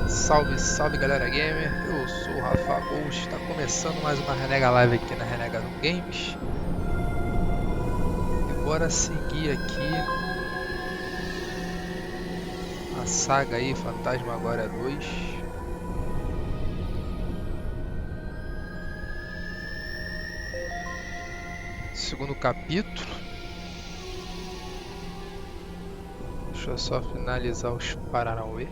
Salve, salve galera gamer, eu sou o Rafa Ghost, está começando mais uma Renega Live aqui na Renega no Games. E bora seguir aqui a saga aí, Phantasmagoria 2. Segundo capítulo. Deixa eu só finalizar os Paranauê.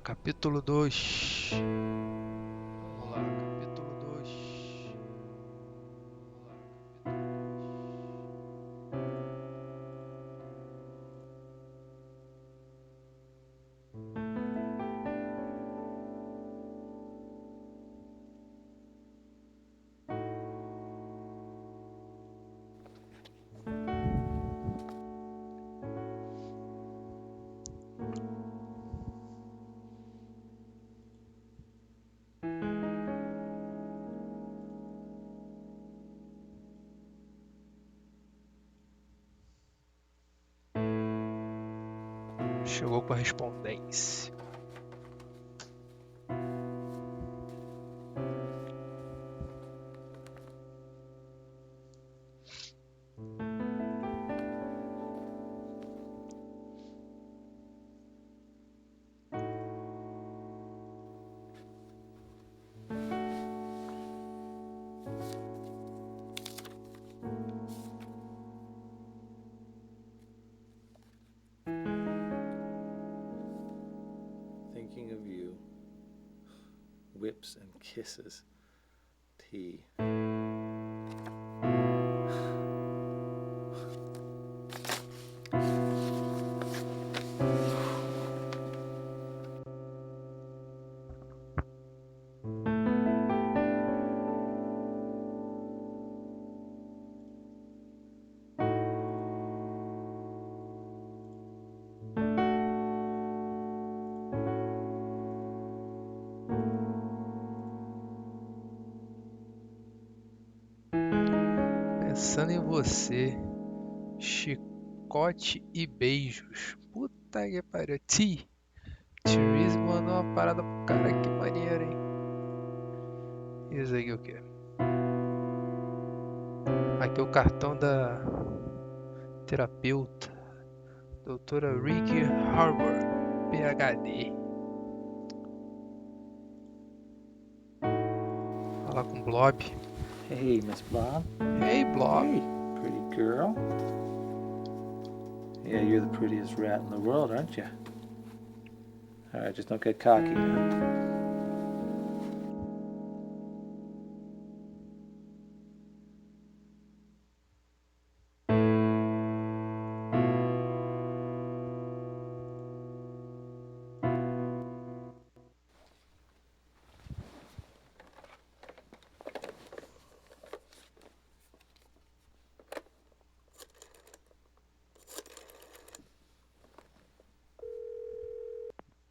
Capítulo 2. Vamos lá, capítulo 2. Chegou correspondência. Thinking of you, whips and kisses, tea. Pensando em você, chicote e beijos. Puta que pariu. Therese mandou uma parada pro cara, que maneiro, hein? Isso aqui o quê? Aqui é o cartão da terapeuta, doutora Ricky Harbour, PhD. Falar com Blob. Hey, Miss Blob. Hey, Blob. Hey, pretty girl. Yeah, you're the prettiest rat in the world, aren't you? All right, just don't get cocky, huh?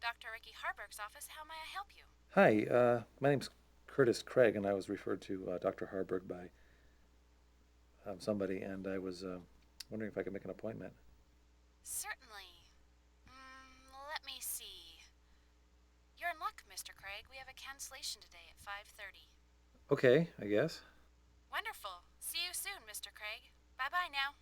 Dr. Ricky Harburg's office. How may I help you? Hi, my name's Curtis Craig, and I was referred to Dr. Harburg by somebody, and I was wondering if I could make an appointment. Certainly. Let me see. You're in luck, Mr. Craig. We have a cancellation today at 5:30. Okay, I guess. Wonderful. See you soon, Mr. Craig. Bye-bye now.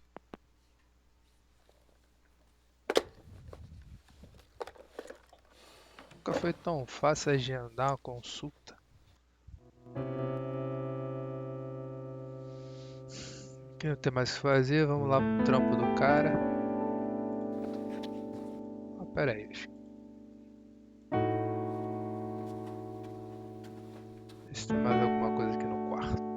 Nunca foi tão fácil agendar uma consulta. Aqui não tem mais o que fazer, vamos lá pro trampo do cara. Ah, pera aí. Ver se tem mais alguma coisa aqui no quarto.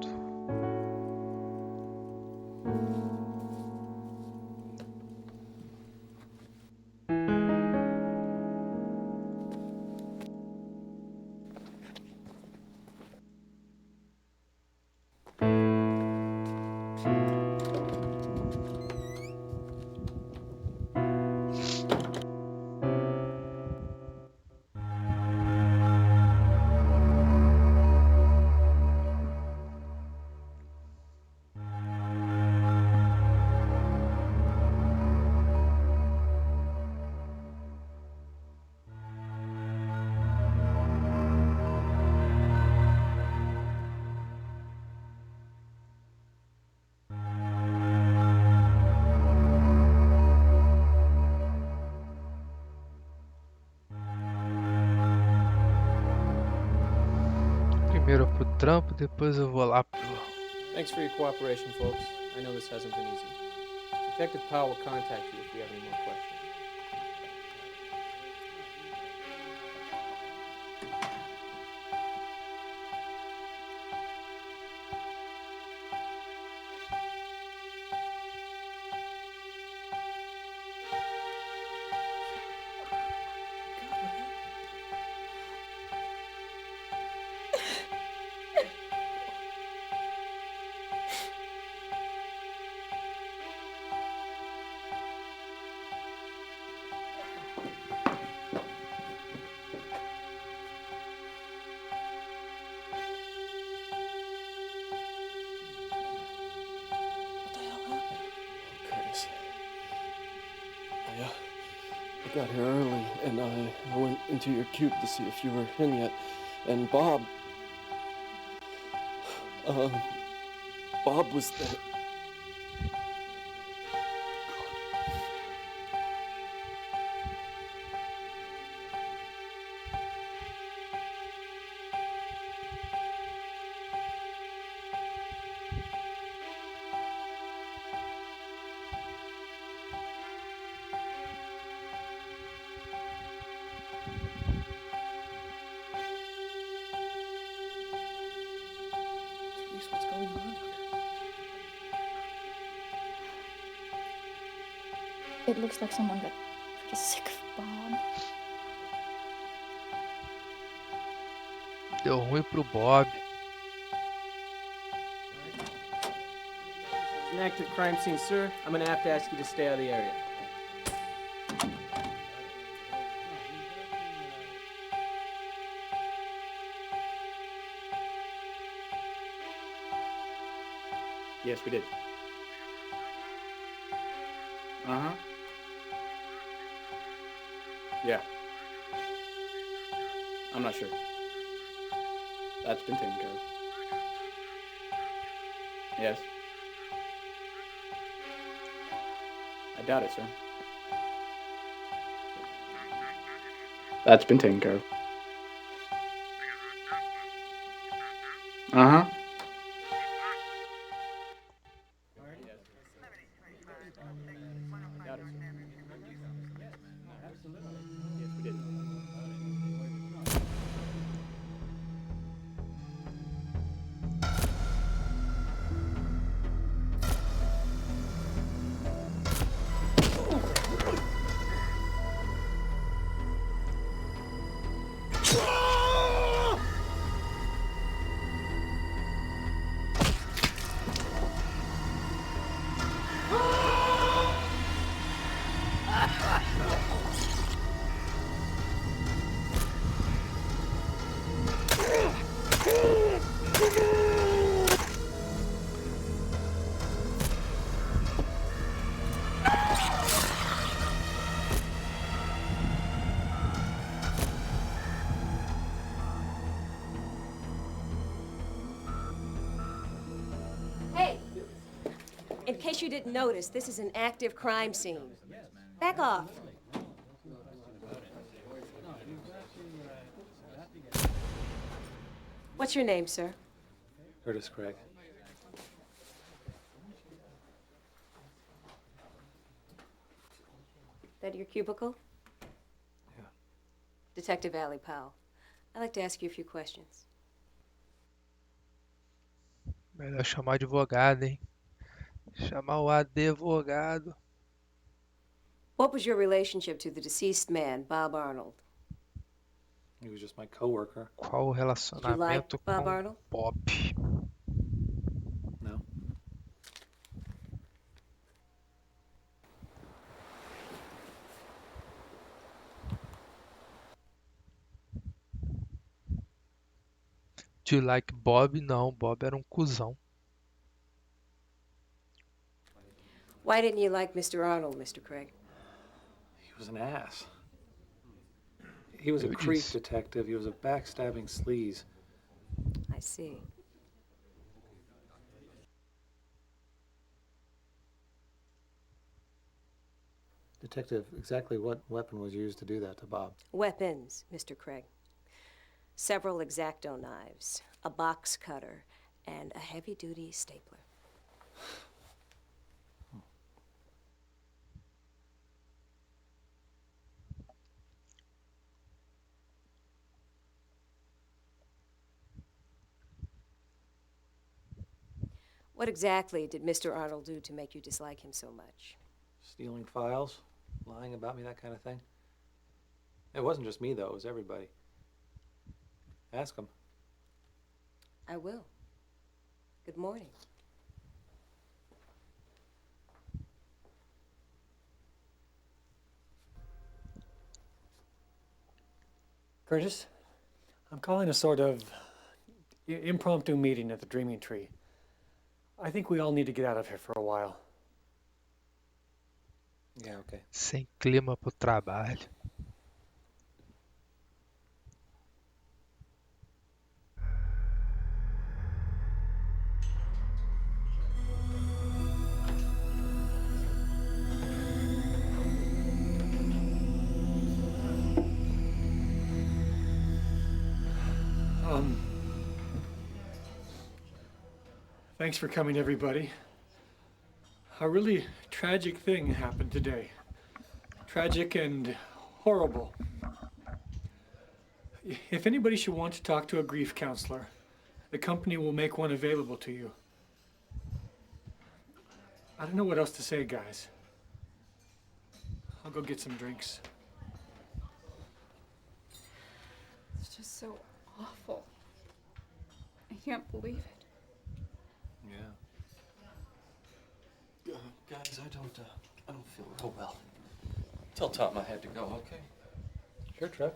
Primeiro pro trampo, depois eu vou lá pro... Thanks for your cooperation, folks. I know this hasn't been easy. Detective Powell will contact you if we have any more questions. got here early, and I went into your cube to see if you were in yet. And Bob was there. Therese, what's going on here? It looks like someone got pretty sick of Bob. Deu ruim pro Bob. An active crime scene, sir. I'm gonna have to ask you to stay out of the area. Yes, we did. Uh-huh. Yeah. I'm not sure. That's been taken care of. Yes. I doubt it, sir. That's been taken care of. Uh-huh. Doubt it, sir. Absolutely. Yes, we did. Hey! In case you didn't notice, this is an active crime scene. Back off. What's your name, sir? Curtis Craig. That your cubicle? Yeah. Detective Allie Powell. I'd like to ask you a few questions. Melhor chamar advogado, hein? Chamar o advogado. What was your relationship to the deceased man, Bob Arnold? He was just my coworker. Qual o relacionamento Bob com Arnold? Bob? No. Do you like Bob? Não, Bob era um cuzão. Why didn't you like Mr. Arnold, Mr. Craig? He was an ass. He was a Eu creep disse. detective. He was a backstabbing sleaze. I see. Detective, exactly what weapon was used to do that to Bob? Weapons, Mr. Craig. Several X-Acto knives, a box cutter, and a heavy-duty stapler. What exactly did Mr. Arnold do to make you dislike him so much? Stealing files? Lying about me, that kind of thing? It wasn't just me, though. It was everybody. Ask him. I will. Good morning. Curtis, I'm calling a sort of impromptu meeting at the Dreaming Tree. I think we all need to get out of here for a while. Yeah, okay. Sem clima pro trabalho. Thanks for coming, everybody. A really tragic thing happened today. Tragic and horrible. If anybody should want to talk to a grief counselor, the company will make one available to you. I don't know what else to say, guys. I'll go get some drinks. It's just so awful. I can't believe it. Yeah. Guys, I don't feel real well. Tell Tom I had to go, okay? Sure, Trev.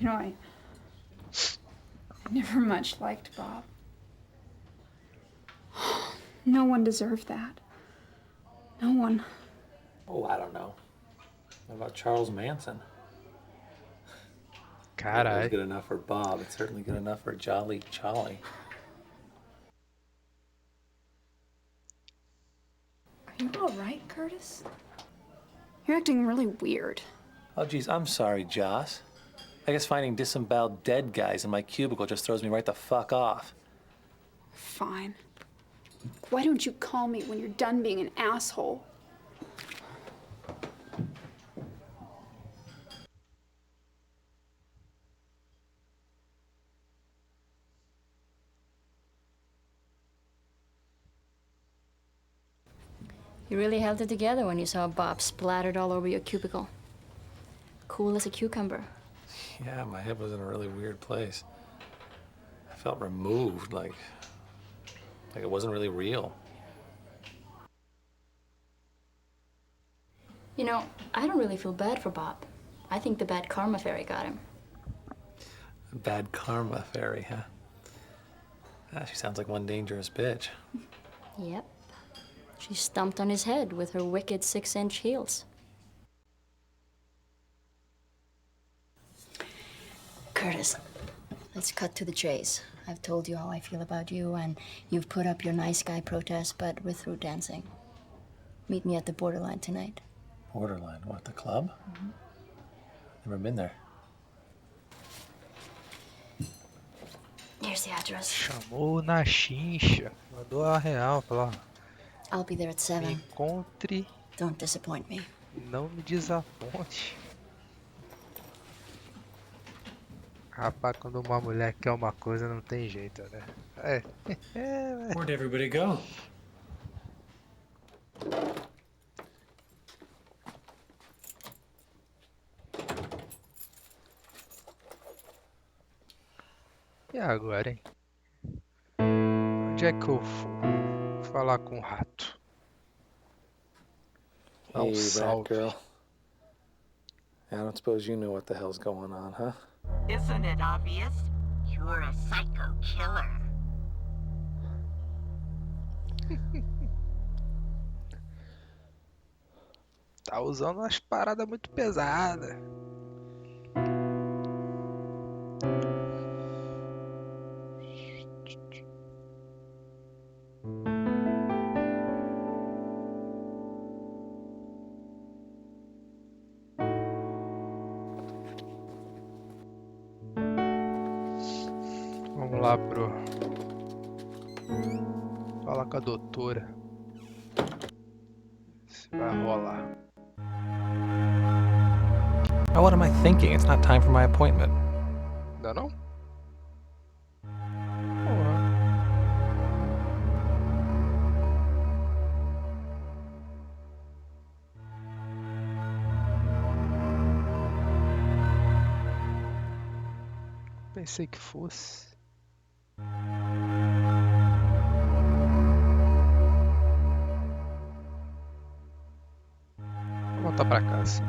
You know, I never much liked Bob. No one deserved that. No one. Oh, I don't know. What about Charles Manson? It was Carai. good enough for Bob. It's certainly good enough for Jolly Charlie. Are you all right, Curtis? You're acting really weird. Oh, geez, I'm sorry, Joss. I guess finding disemboweled dead guys in my cubicle just throws me right the fuck off. Fine. Why don't you call me when you're done being an asshole? You really held it together when you saw Bob splattered all over your cubicle. Cool as a cucumber. Yeah, my head was in a really weird place. I felt removed, like it wasn't really real. You know, I don't really feel bad for Bob. I think the bad karma fairy got him. Bad karma fairy, huh? Ah, she sounds like one dangerous bitch. Yep. She stomped on his head with her wicked 6-inch heels. Curtis, let's cut to the chase. I've told you how I feel about you, and you've put up your nice guy protest, but we're through dancing. Meet me at the borderline tonight. Borderline? What, the club? Mm-hmm. Never been there. Here's the address. Chamou na chincha. Mandou a real. Falou, ó, I'll be there at Me 7. encontre, Don't disappoint me. não me desaponte. Rapaz, quando uma mulher quer uma coisa, não tem jeito, né? É. Where'd everybody go? E agora, hein? Onde é que eu vou? Falar com o rato. Dá Hey, salve. Batgirl. I don't suppose you know what the hell's going on, huh? Isn't it obvious? You're a psycho killer. Tá usando umas paradas muito pesadas. Vamos lá pro... Falar com a doutora. Se vai rolar. Now what am I thinking? It's not time for my appointment. Ainda não? Porra. Pensei que fosse. Vou voltar pra casa.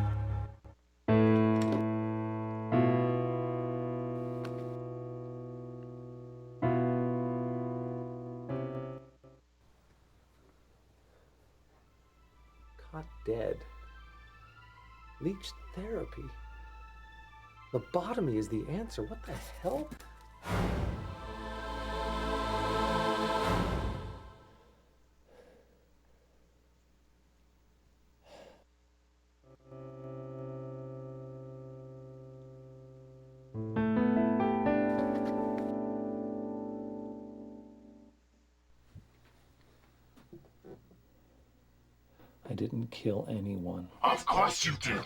Caught dead. Leech therapy. Lobotomy is the answer. What the hell? I didn't kill anyone. Of course you did.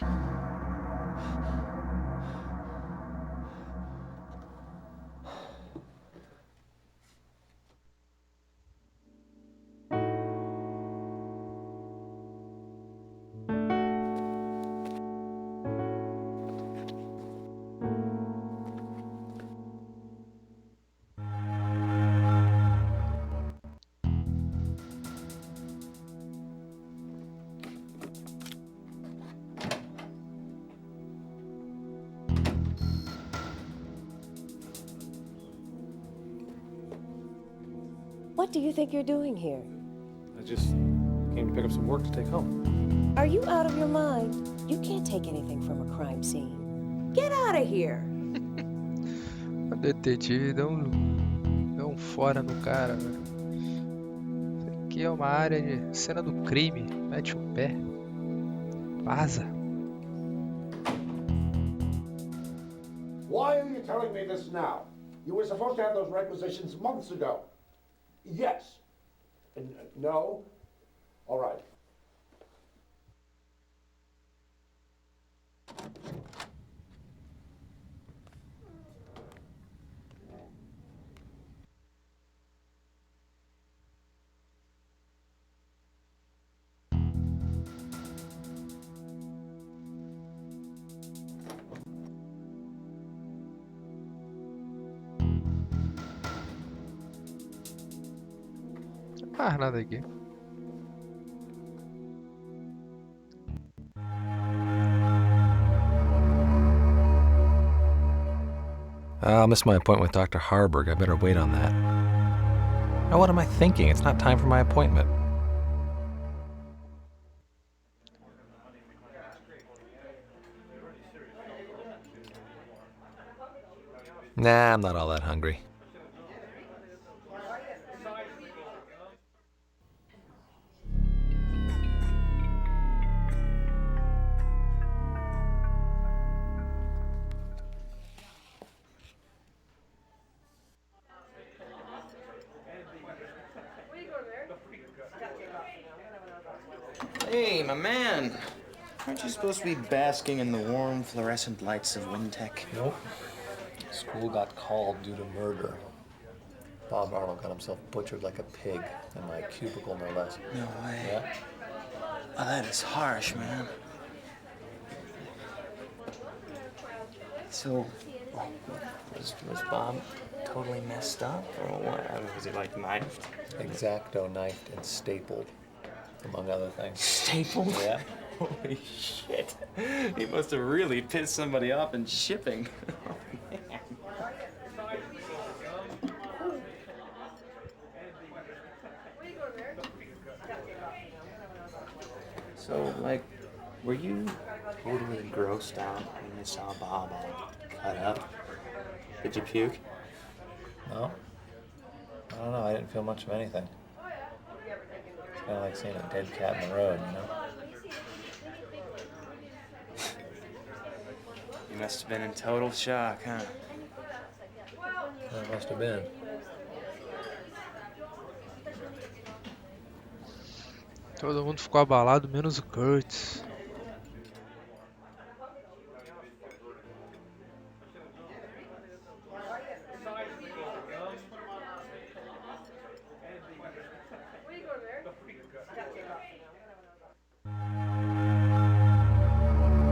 What do you think you're doing here? I just came to pick up some work to take home. Are you out of your mind? You can't take anything from a crime scene. Get out of here! O detetive deu um fora no cara, velho. Isso aqui é uma área de cena do crime. Mete o pé. Vaza. Why are you telling me this now? You were supposed to have those requisitions months ago. Yes. No? All right. Não faz nada aqui. I'll miss my appointment with Dr. Harburg. I better wait on that. Now what am I thinking? It's not time for my appointment. Nah, I'm not all that hungry. Hey, my man. Aren't you supposed to be basking in the warm, fluorescent lights of Wintech? Nope. School got called due to murder. Bob Arnold got himself butchered like a pig in my cubicle, no less. No way. Yeah? Oh, that is harsh, man. So, was Bob totally messed up, or what? I mean, was he, like, knifed? X-Acto knifed and stapled, among other things. Stapled? Yeah. Holy shit. He must have really pissed somebody off in shipping. Oh, man. So, like, were you totally grossed out when you saw Bob all cut up? Did you puke? No? I don't know. I didn't feel much of anything. It's kind of like seeing a dead cat in the road, you know? You must have been in total shock, huh? Well, it must have been. Todo mundo ficou abalado, menos o Curtis.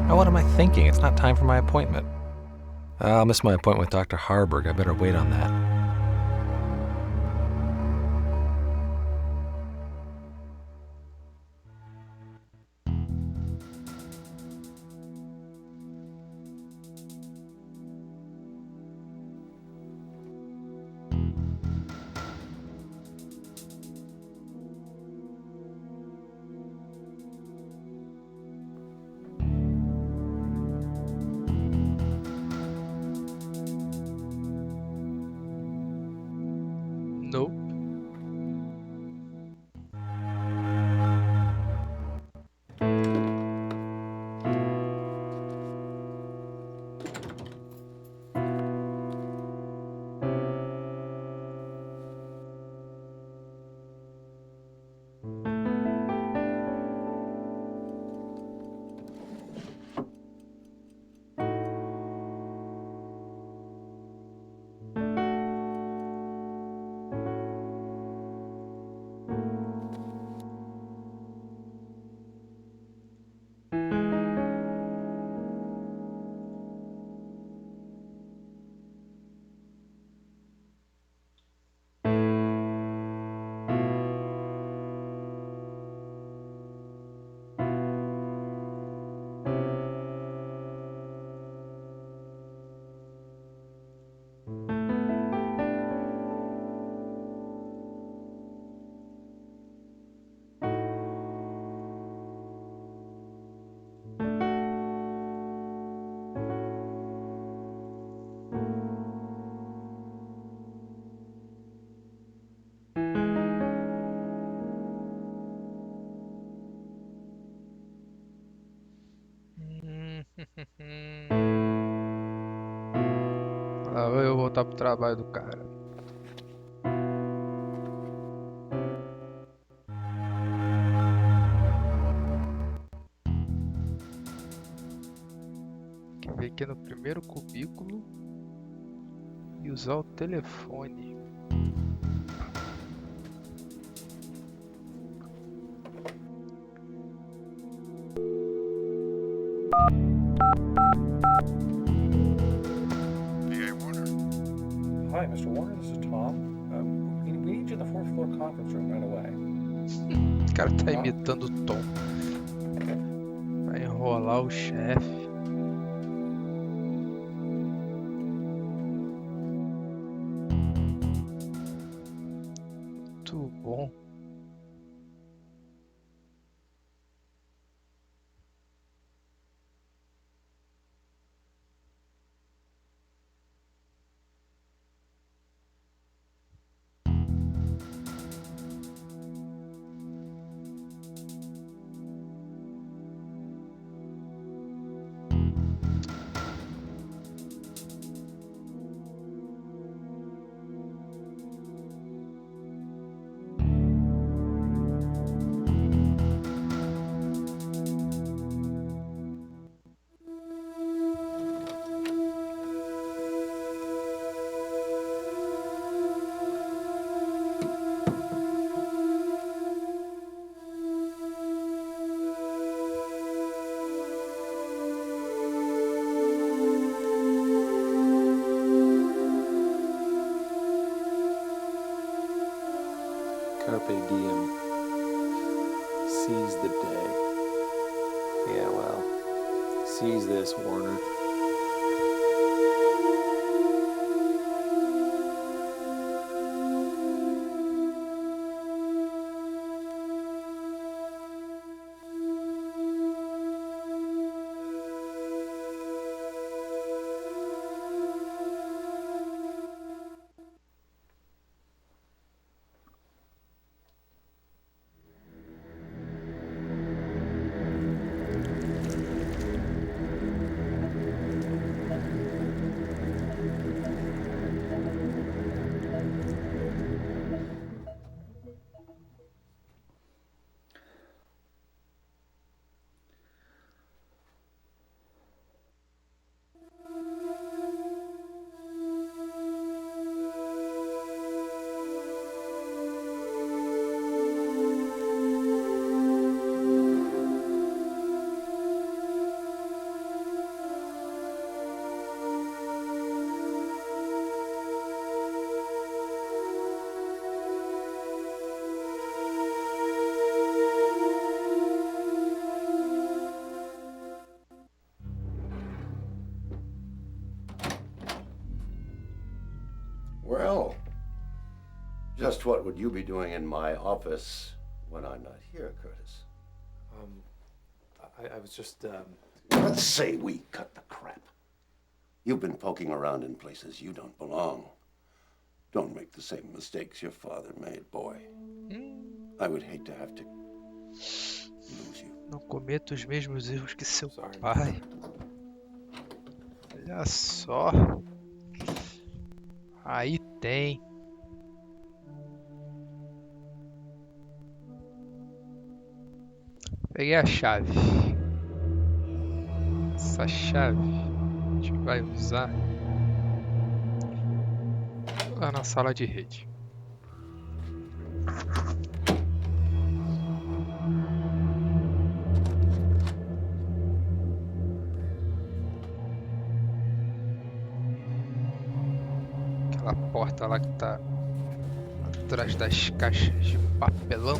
Now, what am I thinking? It's not time for my appointment. I'll miss my appointment with Dr. Harburg. I better wait on that. Nope. Lá vou eu voltar pro trabalho do cara. Quer ver aqui no primeiro cubículo e usar o telefone. Hi, Mr. Warner, this is Tom. We need you in the fourth floor conference room right away. O cara tá imitando o Tom. Vai enrolar o chefe. Muito bom. Carpe diem. Seize the day. Yeah, well, seize this, Warner. Well, just what would you be doing in my office when I'm not here, Curtis? I was just, Let's say we cut the crap. You've been poking around in places you don't belong. Don't make the same mistakes your father made, boy. I would hate to have to lose you. Não cometa os mesmos erros que seu pai. Olha só. Aí tem. Peguei a chave. Essa chave a gente vai usar lá na sala de rede. Aquela porta lá que tá atrás das caixas de papelão.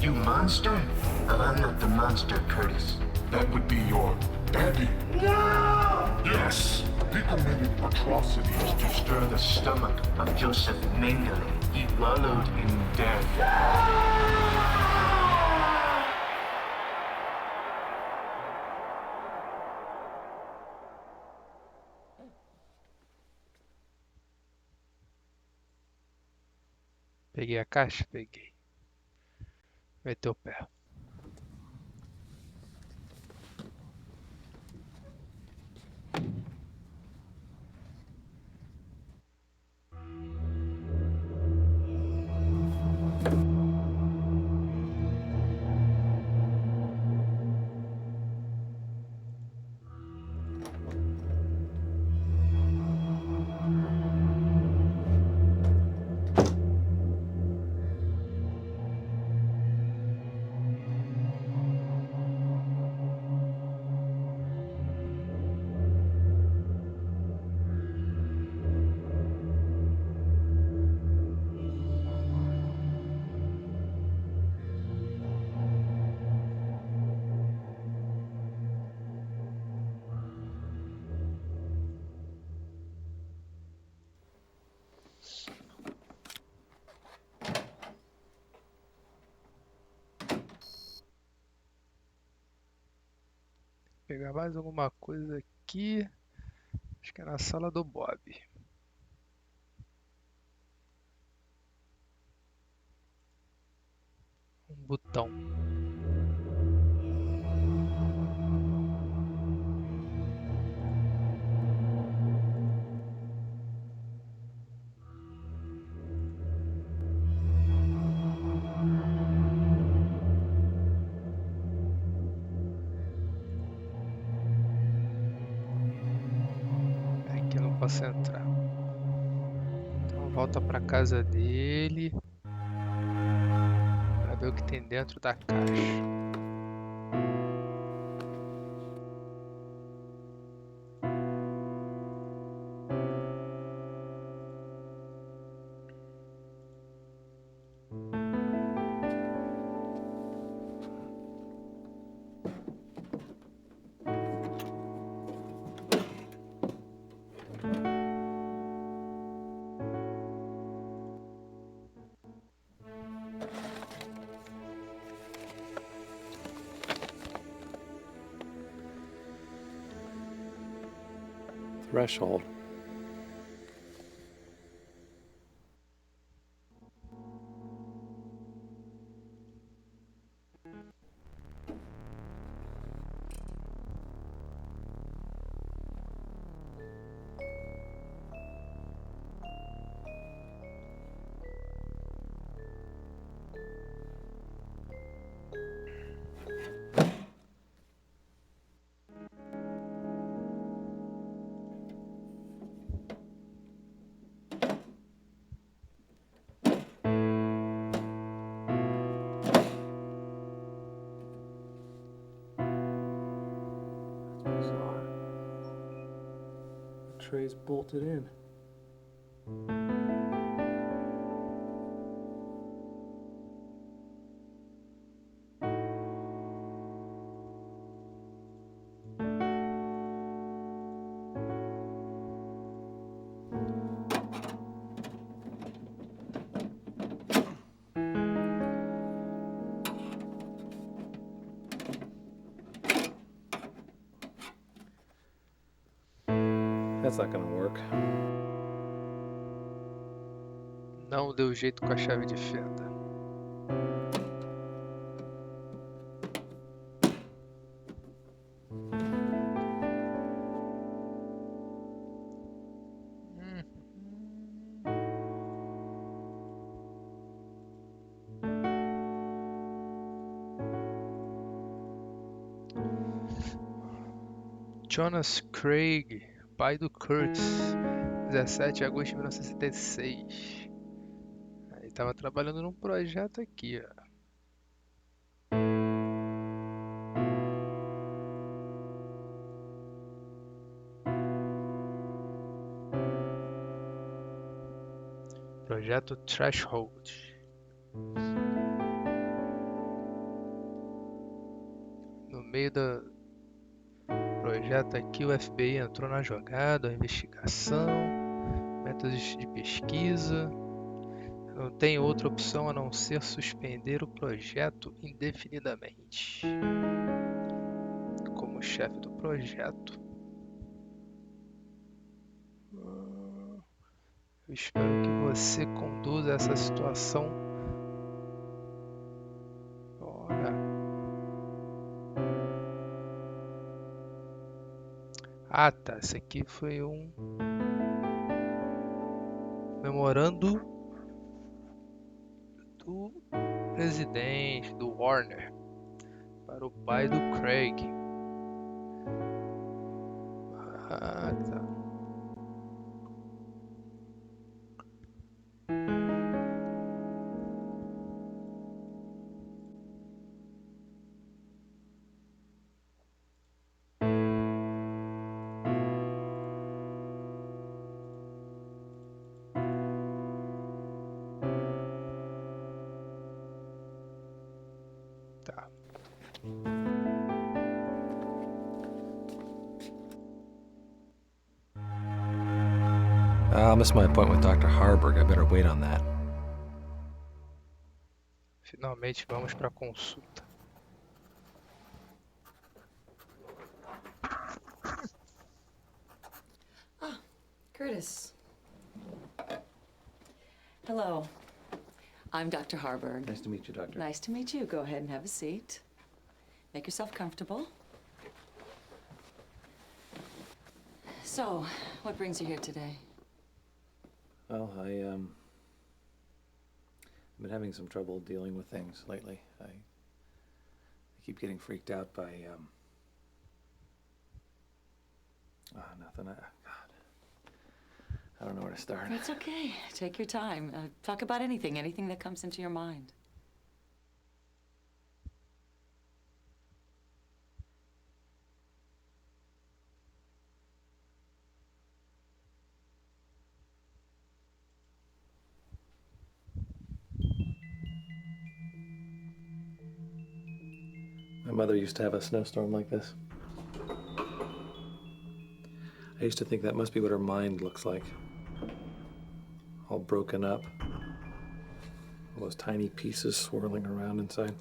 You monster? I'm not the monster, Curtis. That would be your daddy. No! Yes, he committed atrocities To stir the stomach of Joseph Mengele, he wallowed in death. Peguei a caixa? Peguei. Meteu o pé. pegar mais alguma coisa aqui. Acho que é na sala do Bob. Um botão. Aqui eu não posso entrar. Então volta pra casa dele. Pra ver o que tem dentro da caixa. Threshold. Tray's bolted in. That's not gonna work. Não deu jeito com a chave de fenda. Jonas Craig, pai do Curtis, 17 de agosto de 1976. Ele estava trabalhando num projeto aqui, ó. Projeto Threshold. No meio do projeto aqui, o FBI entrou na jogada, a investigação, métodos de pesquisa. Não tem outra opção a não ser suspender o projeto indefinidamente. Como chefe do projeto. Eu espero que você conduza essa situação. Olha. Ah, tá. Esse aqui foi um memorando do presidente, do Warner, para o pai do Craig. Ah, tá. I'll miss my appointment with Dr. Harburg. I better wait on that. Finalmente vamos para a consulta. Curtis. Hello. I'm Dr. Harburg. Nice to meet you, Doctor. Nice to meet you. Go ahead and have a seat. Make yourself comfortable. So, what brings you here today? Well, I've been having some trouble dealing with things lately. I keep getting freaked out by, nothing. God. I don't know where to start. That's okay. Take your time. Talk about anything that comes into your mind. My mother used to have a snowstorm like this. I used to think that must be what her mind looks like. All broken up. All those tiny pieces swirling around inside.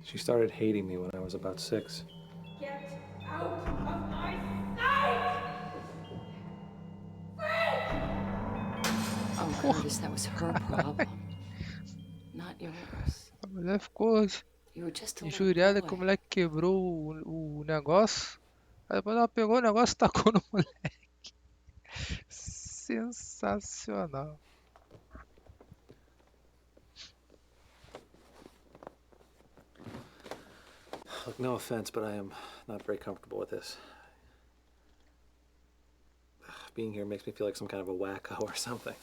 She started hating me when I was about 6. Get out of my sight! Oh, Curtis, that was her problem. Not yours. A mulher ficou You were just a little injuriada boy. que o moleque quebrou o negócio. Aí depois ela pegou o negócio e tacou no moleque. Sensacional. Look, no offense, but I am not very comfortable with this. Being here makes me feel like some kind of a wacko or something.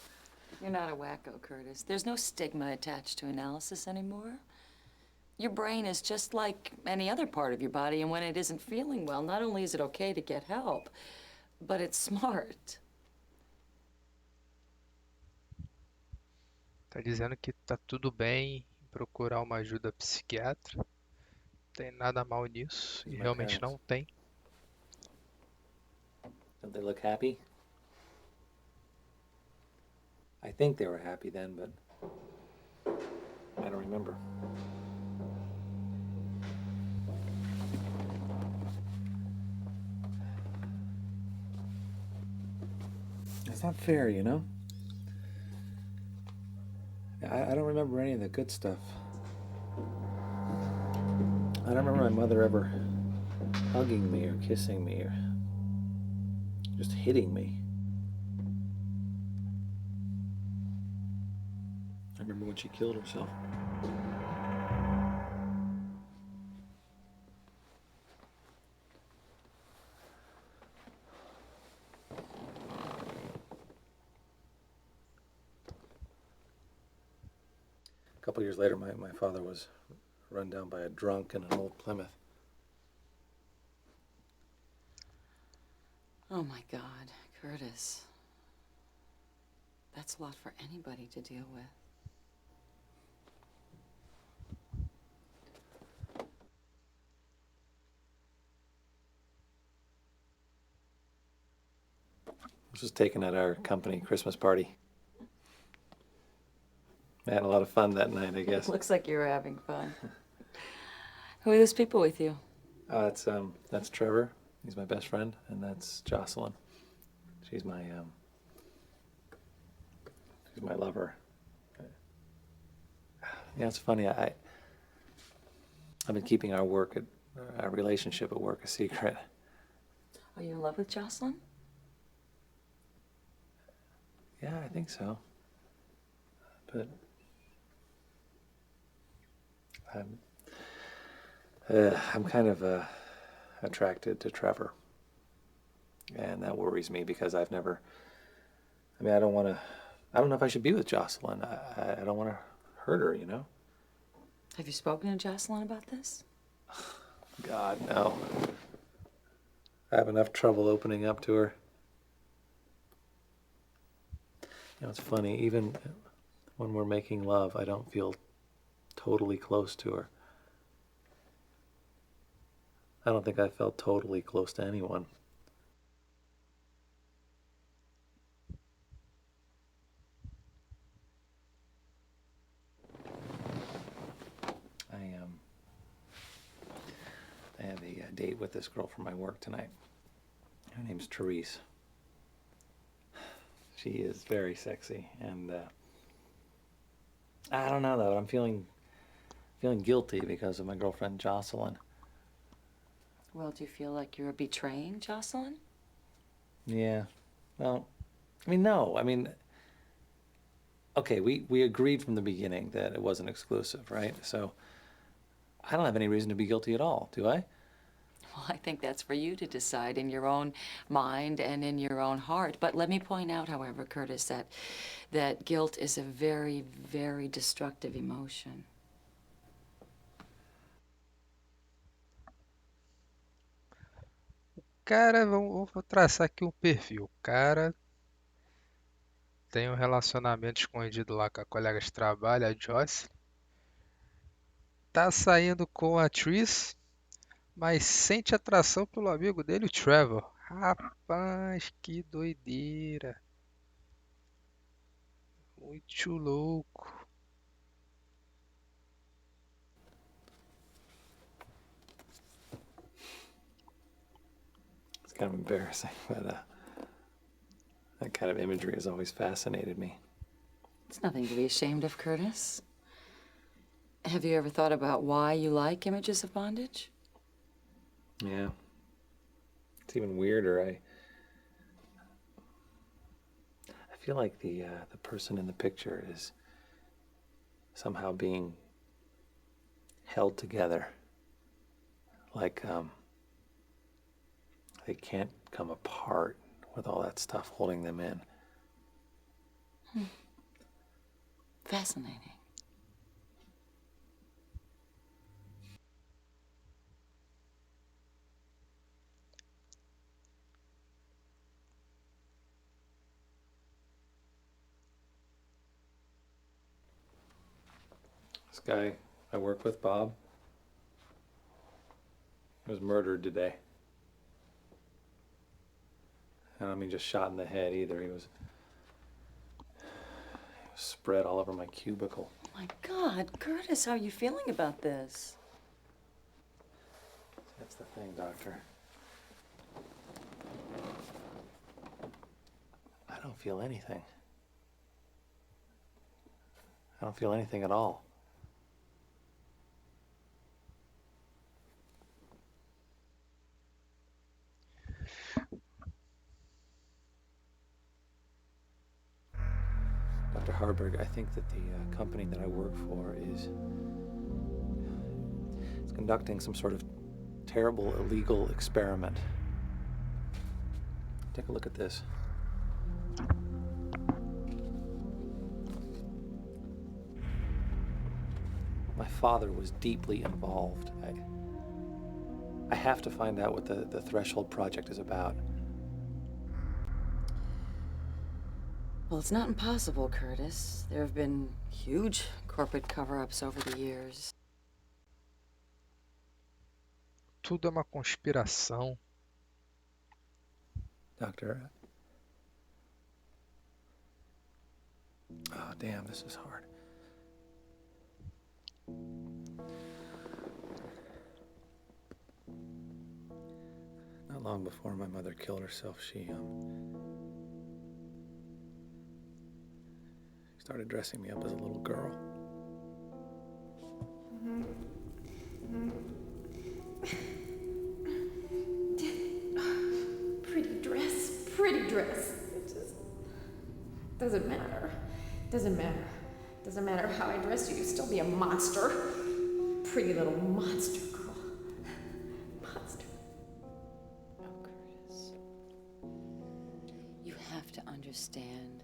You're not a wacko, Curtis. There's no stigma attached to analysis anymore. Your brain is just like any other part of your body, and when it isn't feeling well, not only is it okay to get help, but it's smart. Tá dizendo que tá tudo bem em procurar uma ajuda psiquiatra. Não tem nada mal nisso. E My realmente parents. não tem. Don't they look happy? I think they were happy then, but I don't remember. It's not fair, you know? I don't remember any of the good stuff. I don't remember my mother ever hugging me or kissing me or just hitting me. I remember when she killed herself. A couple years later, my father was run down by a drunk in an old Plymouth. Oh my God, Curtis. That's a lot for anybody to deal with. This was taken at our company Christmas party. I had a lot of fun that night, I guess. Looks like you were having fun. Who are those people with you? That's Trevor. He's my best friend, and that's Jocelyn. She's my lover. Yeah, it's funny. I've been keeping our relationship at work a secret. Are you in love with Jocelyn? Yeah, I think so. But I'm kind of attracted to Trevor, and that worries me because I don't know if I should be with Jocelyn. I don't want to hurt her, you know? Have you spoken to Jocelyn about this? God, no. I have enough trouble opening up to her. You know, it's funny, even when we're making love, I don't feel totally close to her. I don't think I felt totally close to anyone. I have a date with this girl from my work tonight. Her name's Therese. She is very sexy, and I don't know though. I'm feeling guilty because of my girlfriend Jocelyn. Well, do you feel like you're betraying Jocelyn? Yeah. Well, I mean, no. I mean, okay, we agreed from the beginning that it wasn't exclusive, right? So I don't have any reason to be guilty at all, do I? Well, I think that's for you to decide in your own mind and in your own heart. But let me point out, however, Curtis, that guilt is a very, very destructive emotion. Cara, vou traçar aqui um perfil. O cara tem um relacionamento escondido lá com a colega de trabalho, a Joyce. Tá saindo com a Tris, mas sente atração pelo amigo dele, o Trevor. Rapaz, que doideira. Muito louco. It's kind of embarrassing, but that kind of imagery has always fascinated me. It's nothing to be ashamed of, Curtis. Have you ever thought about why you like images of bondage? Yeah. It's even weirder. I feel like the person in the picture is somehow being held together. Like they can't come apart with all that stuff holding them in. Fascinating. This guy I work with, Bob, was murdered today. I don't mean just shot in the head either. He was spread all over my cubicle. Oh my God, Curtis, how are you feeling about this? That's the thing, Doctor. I don't feel anything. I don't feel anything at all. Dr. Harburg, I think that the company that I work for is conducting some sort of terrible illegal experiment. Take a look at this. My father was deeply involved. I have to find out what the Threshold Project is about. Well, it's not impossible, Curtis. There have been huge corporate cover-ups over the years. Tudo é uma conspiração. Doctor. Oh, damn, this is hard. Not long before my mother killed herself, she started dressing me up as a little girl. Pretty dress. It just doesn't matter. Doesn't matter how I dress you. You'd still be a monster. Pretty little monster girl. Monster. Oh, Curtis. You have to understand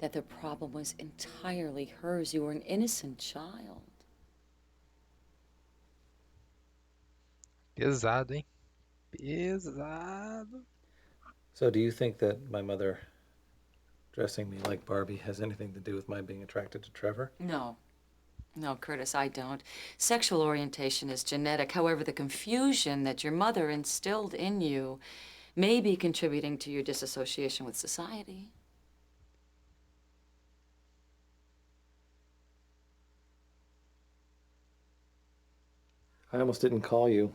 that the problem was entirely hers. You were an innocent child. Pesado, hein? Pesado. So do you think that my mother dressing me like Barbie has anything to do with my being attracted to Trevor? No. No, Curtis, I don't. Sexual orientation is genetic. However, the confusion that your mother instilled in you may be contributing to your disassociation with society. I almost didn't call you.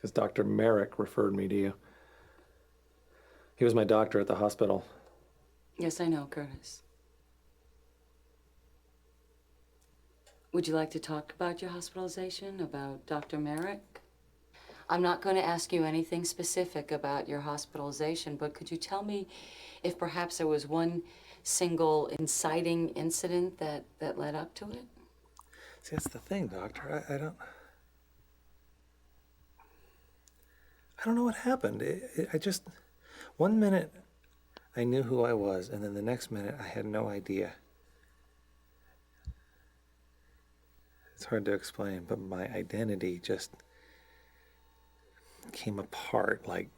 Because Dr. Merrick referred me to you. He was my doctor at the hospital. Yes, I know, Curtis. Would you like to talk about your hospitalization, about Dr. Merrick? I'm not going to ask you anything specific about your hospitalization, but could you tell me if perhaps there was one single inciting incident that led up to it? See, that's the thing, Doctor. I don't know what happened. I just, one minute I knew who I was, and then the next minute I had no idea. It's hard to explain, but my identity just came apart like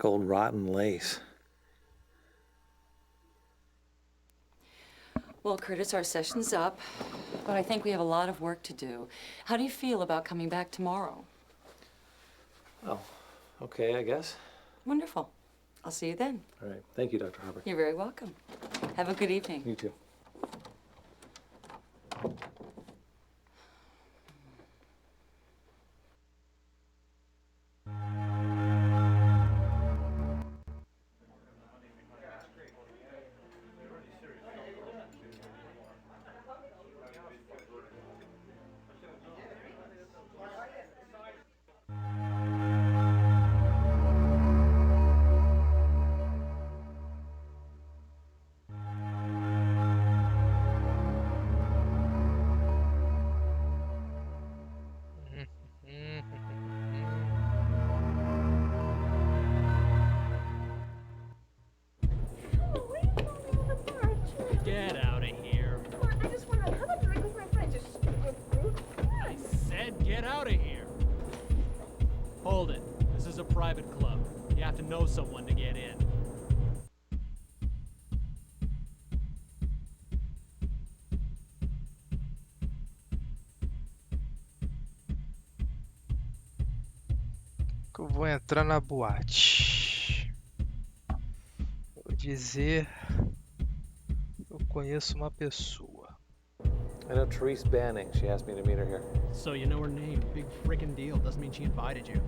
old rotten lace. Well, Curtis, our session's up, but I think we have a lot of work to do. How do you feel about coming back tomorrow? Oh, okay, I guess. Wonderful. I'll see you then. All right. Thank you, Dr. Harper. You're very welcome. Have a good evening. You too. Get out of here. Come on, I just want to have a drink with my friend. Just I said get out of here. Hold it. This is a private club. You have to know someone to get in. Que eu vou entrar na boate. Vou dizer, eu conheço uma pessoa. I know Therese Banning. She asked me to meet her here. So you know her name. Big frickin' deal. Doesn't mean she invited you.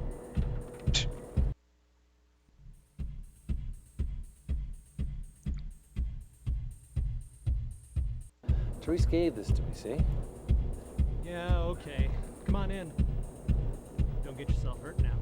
Therese gave this to me, see? Yeah, okay. Come on in. Don't get yourself hurt now.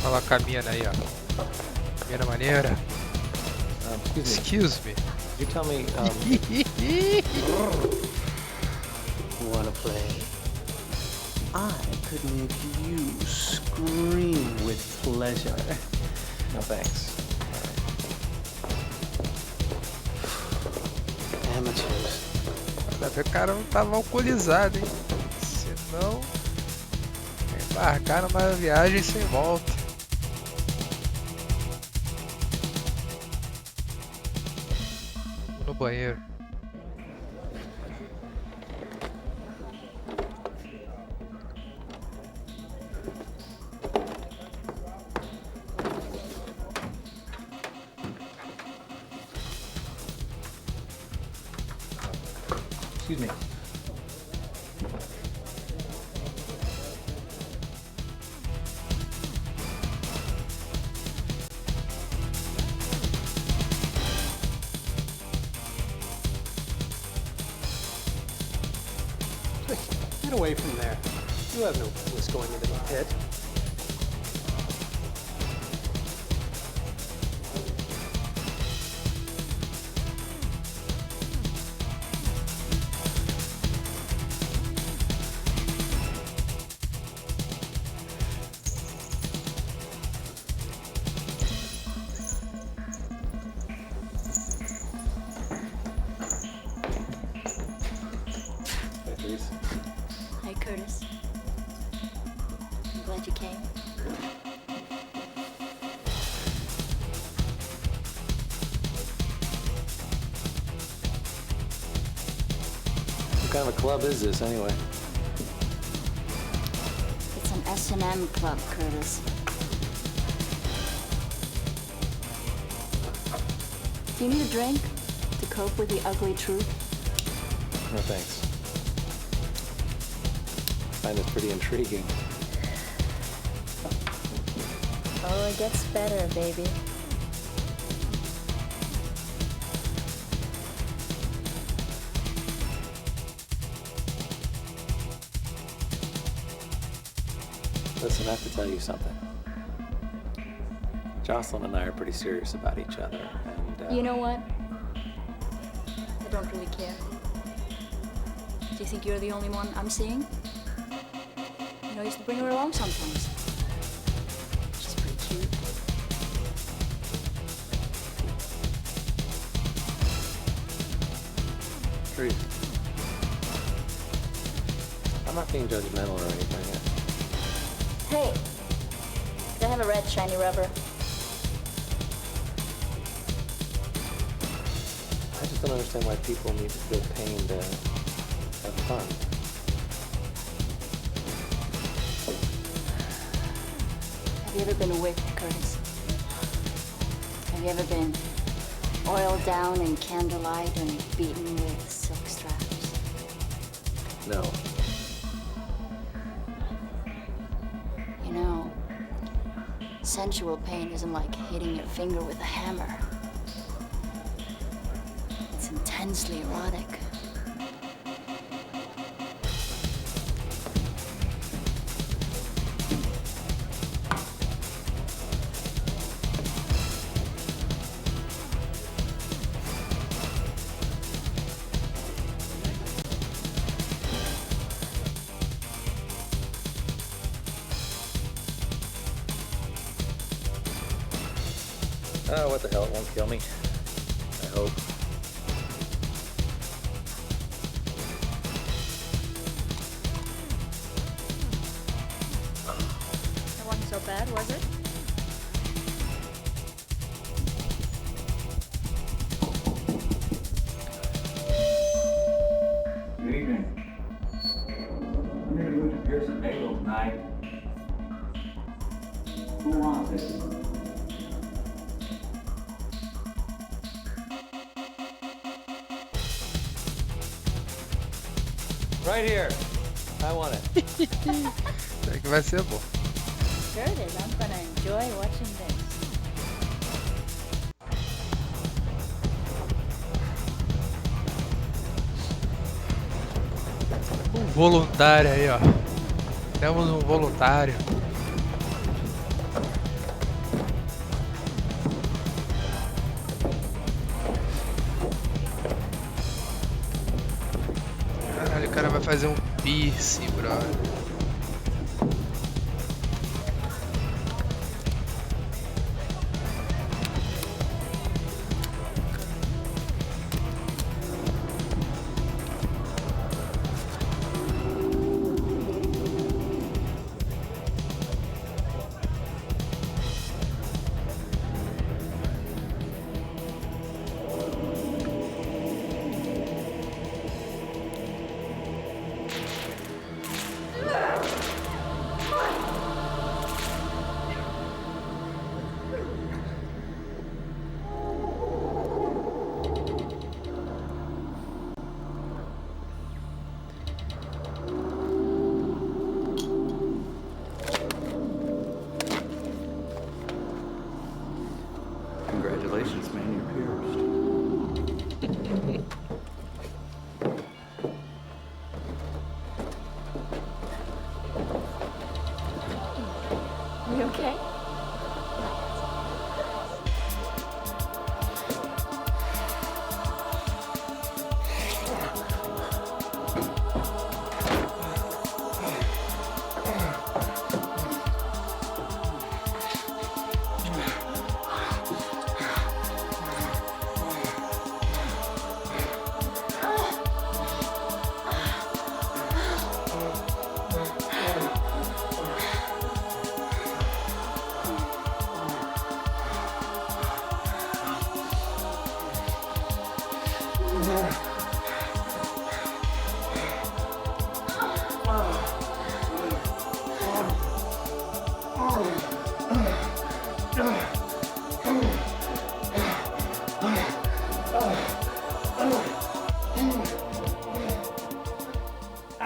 Olha lá com a mina aí, ó. Mina maneira. Excuse me. You tell me, Wanna play? I could make you scream with pleasure. No thanks. Amateurs. Ainda bem que o cara não tava alcoolizado, hein? Senão, embarcar numa viagem sem volta. Vou no banheiro. Excuse me. Get away from there. You have no business going into the pit. Trees. Hi, Curtis. I'm glad you came. What kind of a club is this, anyway? It's an S&M club, Curtis. Do you need a drink to cope with the ugly truth? No, thanks. I find it pretty intriguing. Oh, it gets better, baby. Listen, I have to tell you something. Jocelyn and I are pretty serious about each other, and You know what? I don't really care. Do you think you're the only one I'm seeing? You know, I used to bring her along sometimes. She's pretty cute. Truth. I'm not being judgmental or anything. Hey, could I have a red shiny rubber? I just don't understand why people need to feel pain to have fun. Have you ever been whipped, Curtis? Have you ever been oiled down in candlelight and beaten with silk straps? No. You know, sensual pain isn't like hitting your finger with a hammer. It's intensely erotic. Oh, what the hell, it won't kill me. I hope. That wasn't so bad, was it? Good evening. I'm here to move to Pearson Bagel tonight. Who wants it? Right here. I want it. É que vai ser bom. Curtis, I'm gonna enjoy watching this. Voluntário aí, ó. Temos um voluntário. Caralho, o cara vai fazer um piercing, brother.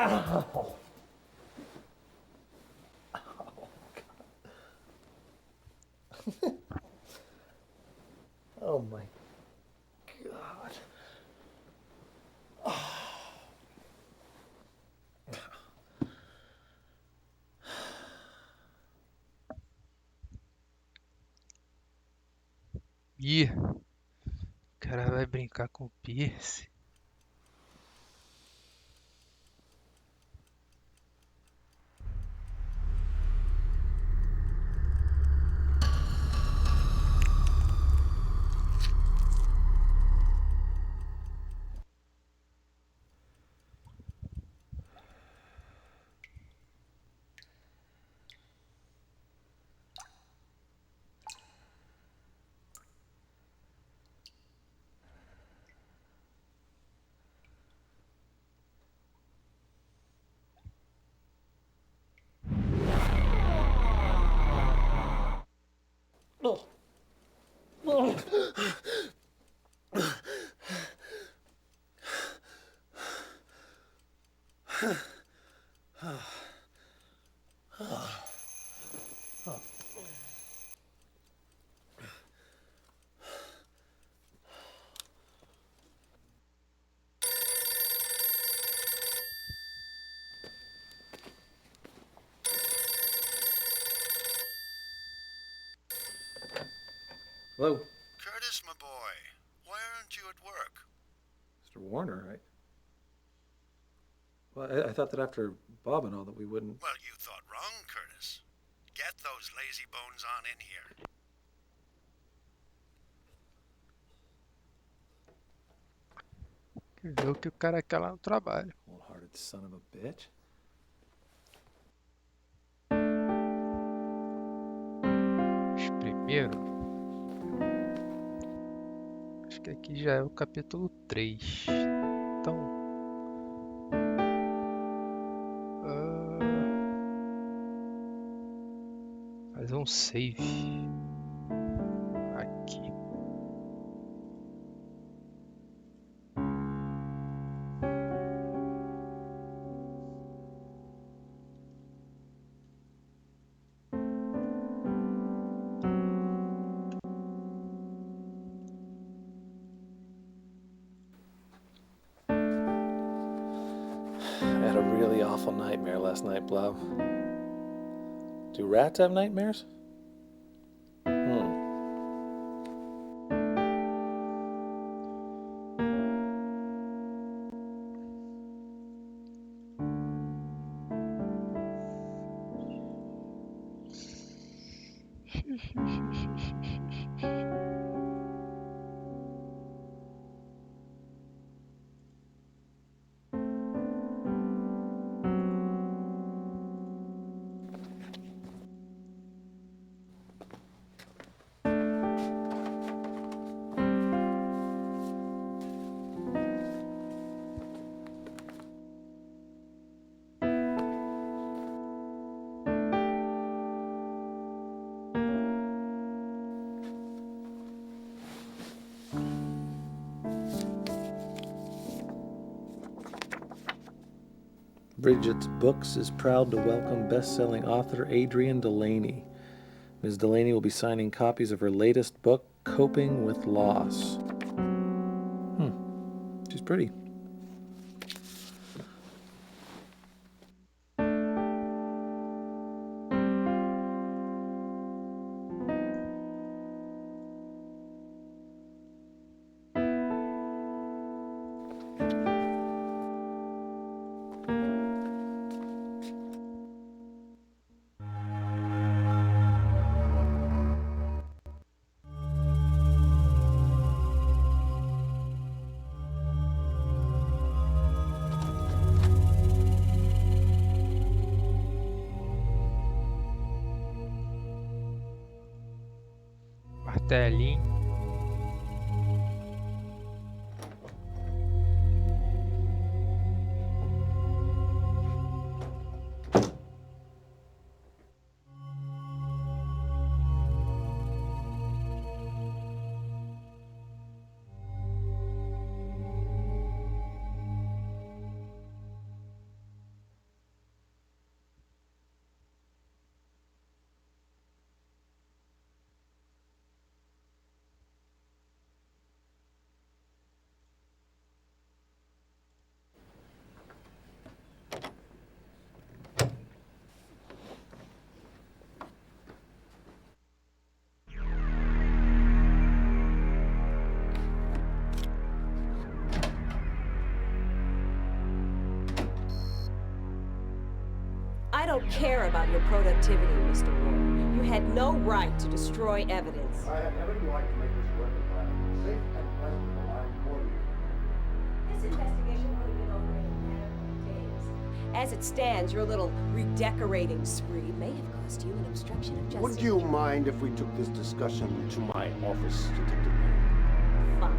Ow. Oh my God. Ih, o cara vai brincar com o Pierce. Hello? Curtis, my boy, why aren't you at work? Mr. Warner, I thought that after Bob and all that we wouldn't... Well, you thought wrong, Curtis. Get those lazy bones on in here. Quer ver o que o cara quer lá no trabalho. Cold-hearted son of a bitch. Mas primeiro, acho que aqui já é o capítulo 3. Então, fazer um save aqui. I had a really awful nightmare last night, Blob. Do rats have nightmares? Bridget's Books is proud to welcome best-selling author Adrienne Delaney. Ms. Delaney will be signing copies of her latest book, Coping with Loss. She's pretty. Martelinho. I don't care about your productivity, Mr. Warren. You had no right to destroy evidence. I have every right to make this work environment safe and pleasant for my employees. This investigation would have been over in a matter of days. As it stands, your little redecorating spree may have cost you an obstruction of justice. Would you mind if we took this discussion to my office, Detective? Fine.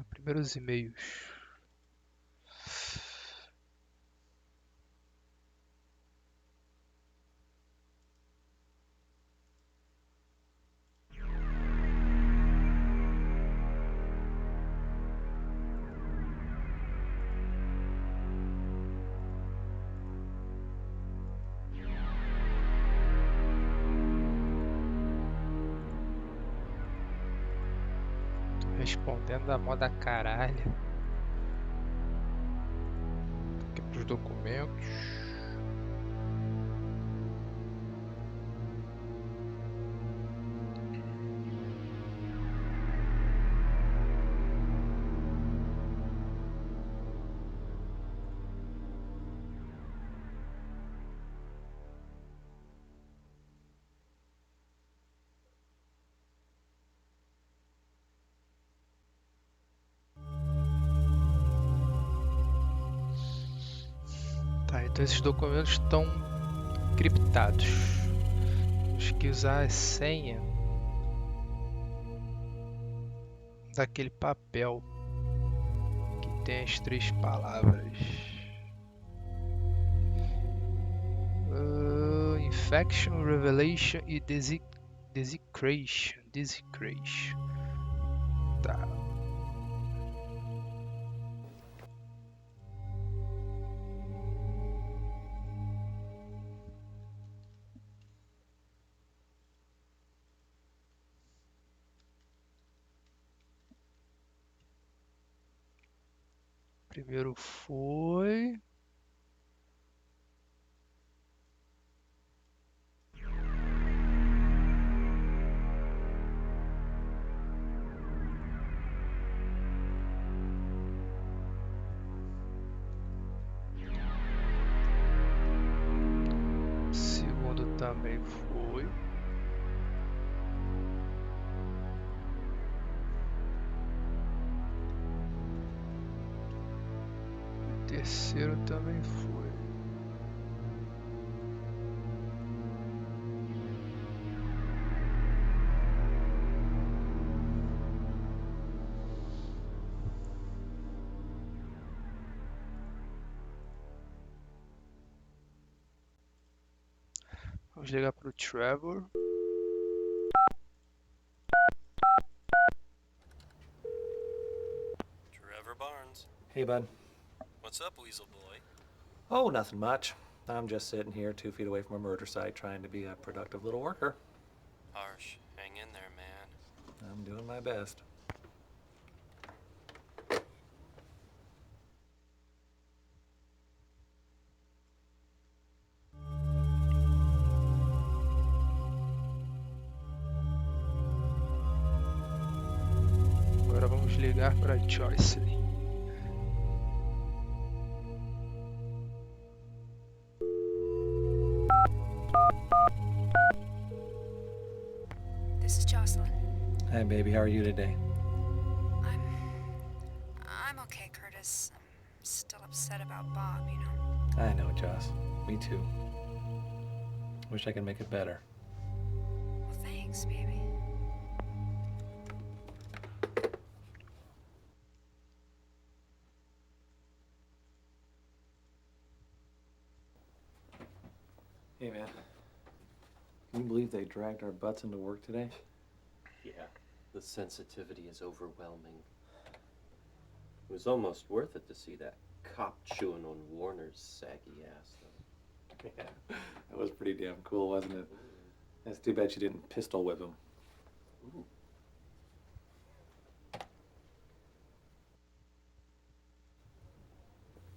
Primeiros e-mails. Respondendo a moda caralho. Aqui pros documentos. Então esses documentos estão encriptados. Temos que usar a senha daquele papel que tem as 3 palavras. Infection, Revelation e Desecration. Tá. Primeiro foi... Segundo também foi... Terceiro também foi. Vamos ligar para o Trevor. Trevor Barnes. Hey, bud. What's up, Weasel Boy? Oh, nothing much. I'm just sitting here 2 feet away from a murder site trying to be a productive little worker. Harsh. Hang in there, man. I'm doing my best. Agora vamos ligar para Joycelyn. This is Jocelyn. Hi, baby. How are you today? I'm okay, Curtis. I'm still upset about Bob, you know. I know, Joss. Me too. Wish I could make it better. Thanks, baby. Hey, man. Can you believe they dragged our butts into work today? Yeah, the sensitivity is overwhelming. It was almost worth it to see that cop chewing on Warner's saggy ass, though. Yeah, that was pretty damn cool, wasn't it? It's too bad she didn't pistol whip him. Ooh.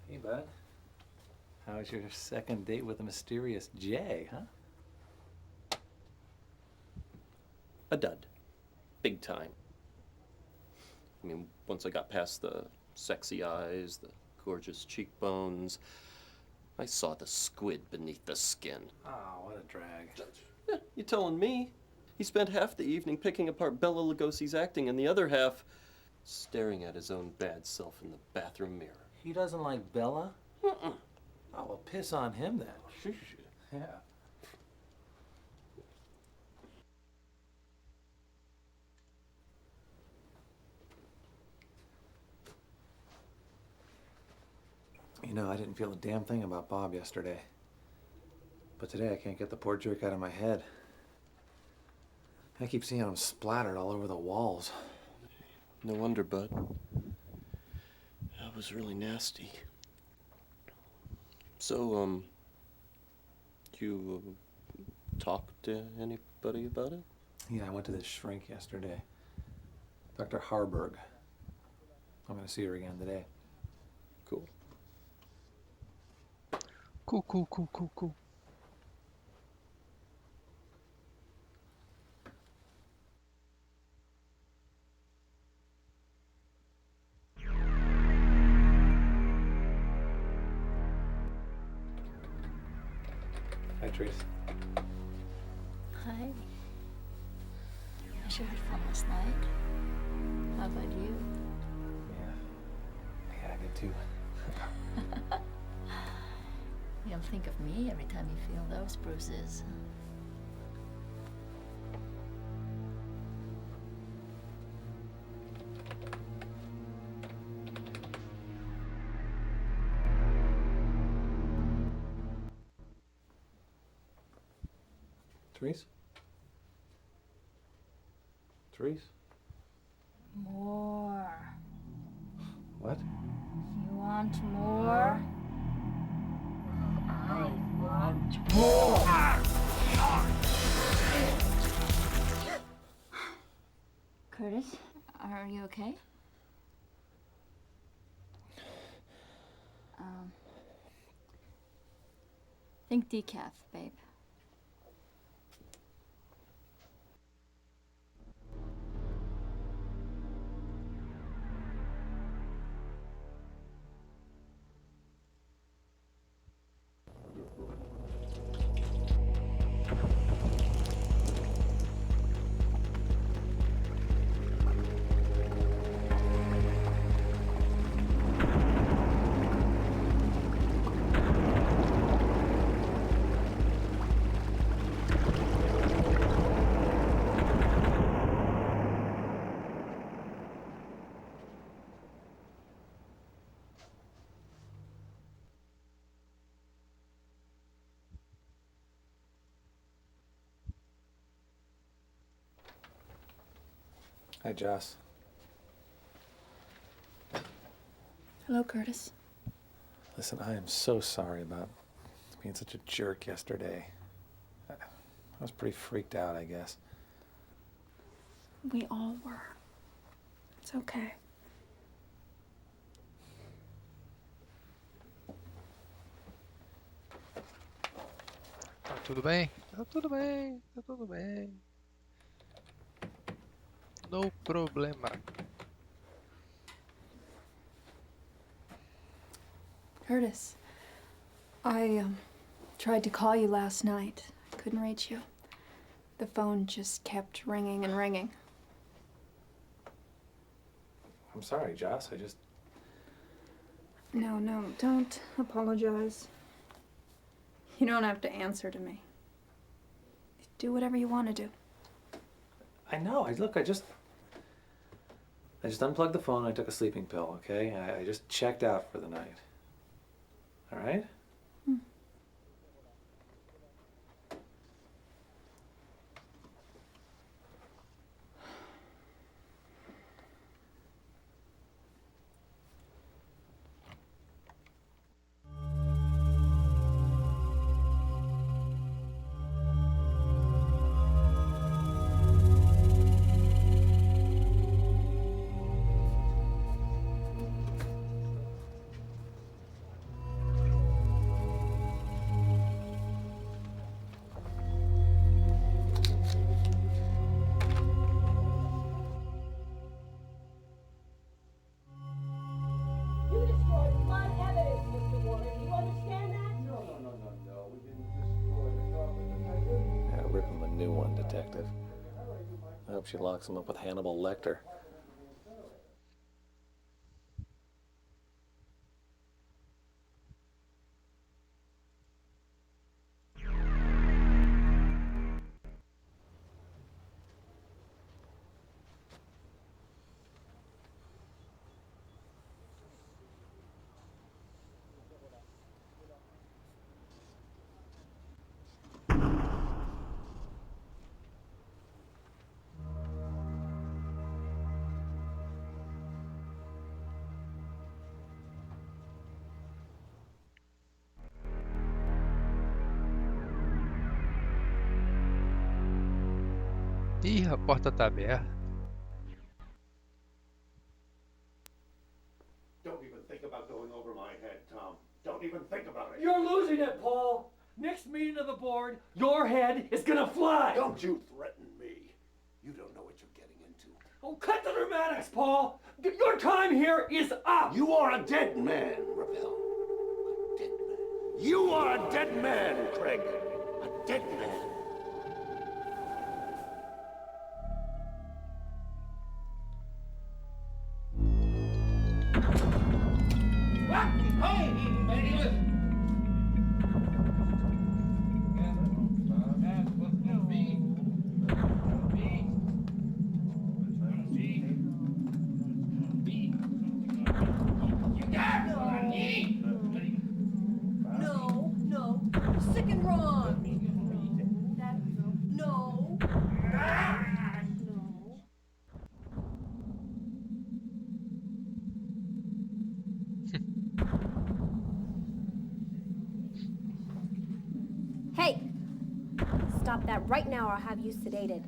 Hey, bud. How was your second date with a mysterious Jay, huh? A dud. Big time. I mean, once I got past the sexy eyes, the gorgeous cheekbones, I saw the squid beneath the skin. Oh, what a drag. Yeah, you telling me? He spent half the evening picking apart Bela Lugosi's acting and the other half staring at his own bad self in the bathroom mirror. He doesn't like Bella? Mm-mm. Oh, well, piss on him then. Yeah. You know, I didn't feel a damn thing about Bob yesterday. But today I can't get the poor jerk out of my head. I keep seeing him splattered all over the walls. No wonder, bud. That was really nasty. So, you talked to anybody about it? Yeah, I went to this shrink yesterday. Dr. Harburg. I'm going to see her again today. Cool. Cool. Hi, Trace. Hi. I sure had fun last night. How about you? Yeah, I did too. You don't think of me every time you feel those bruises. Therese? Therese? More. What? You want more? I want more! Curtis, are you okay? Think decaf, babe. Hi, Joss. Hello, Curtis. Listen, I am so sorry about being such a jerk yesterday. I was pretty freaked out, I guess. We all were. It's okay. Tá tudo bem? Tá tudo bem, tá tudo bem. No problema. Curtis, I tried to call you last night. I couldn't reach you. The phone just kept ringing and ringing. I'm sorry, Joss. No, don't apologize. You don't have to answer to me. Do whatever you want to do. I know. I just unplugged the phone and I took a sleeping pill, okay? I just checked out for the night. All right? You destroyed my evidence, Mr. Warren. Do you understand that? No. We didn't destroy the property. Yeah, rip him a new one, Detective. I hope she locks him up with Hannibal Lecter. Ih, a porta tá aberta. Don't even think about going over my head, Tom. Don't even think about it. You're losing it, Paul. Next meeting of the board, your head is gonna fly. Don't you threaten me. You don't know what you're getting into. Oh, cut the dramatics, Paul. Your time here is up. You are a dead man, Ravel. A dead man. You are a dead man, Craig. A dead man. Hey, baby! No. Sick and wrong. No. Hey! Stop that right now or I'll have you sedated.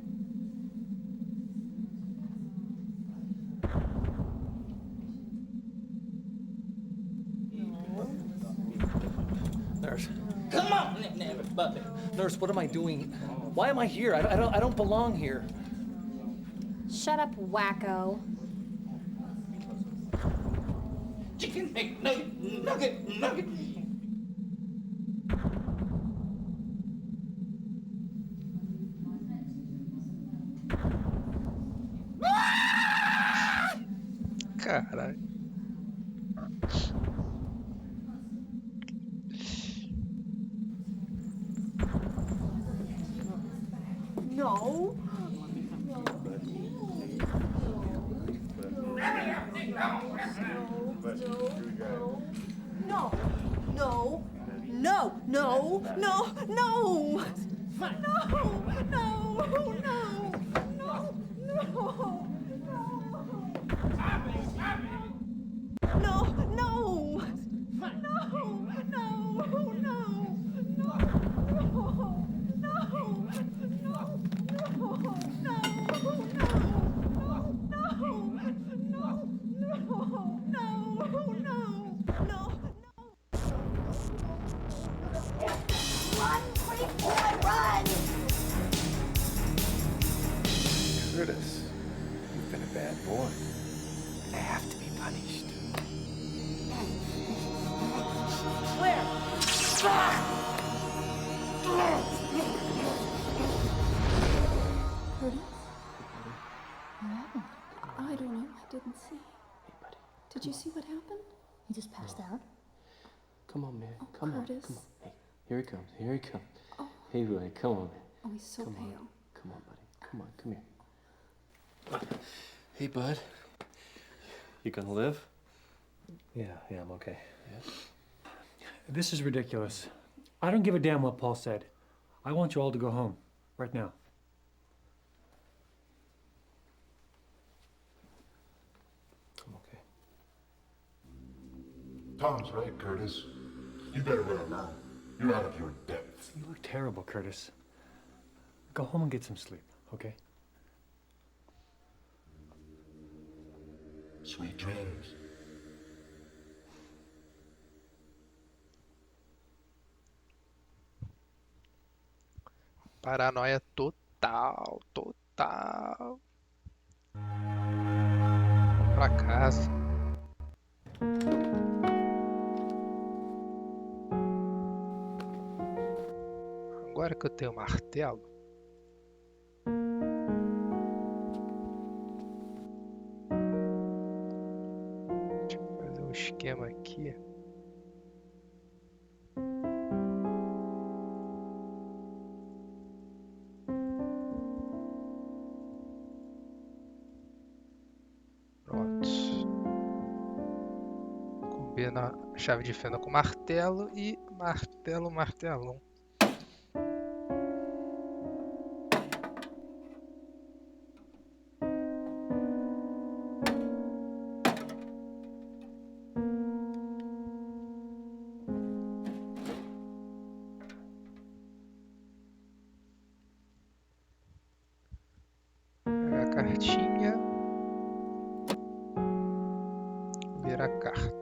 Nurse. Come on, everybody. Nurse, what am I doing? Why am I here? I don't belong here. Shut up, wacko. Chicken nugget. Caralho. No. Curtis, you've been a bad boy. And I have to be punished. Where? Curtis? What happened? I don't know. I didn't see. Hey, buddy. Did you see what happened? He just passed out. Come on, man. Oh, Come Curtis. on. Hey, here he comes. Here he comes. Oh. Hey, buddy. Come on, man. Oh, he's so Come pale. on. Come on, buddy. Come on. Come here. Hey, bud. You gonna live? Yeah, I'm okay. Yeah. This is ridiculous. I don't give a damn what Paul said. I want you all to go home, right now. I'm okay. Tom's right, Curtis. You better run along. You're out of your depth. You look terrible, Curtis. Go home and get some sleep, okay? Sweet dreams. Paranoia total, total. Pra casa. Agora que eu tenho martelo. Deixa eu fazer um esquema aqui. Na chave de fenda com martelo e martelo, martelão. Pega a cartinha, ler a carta.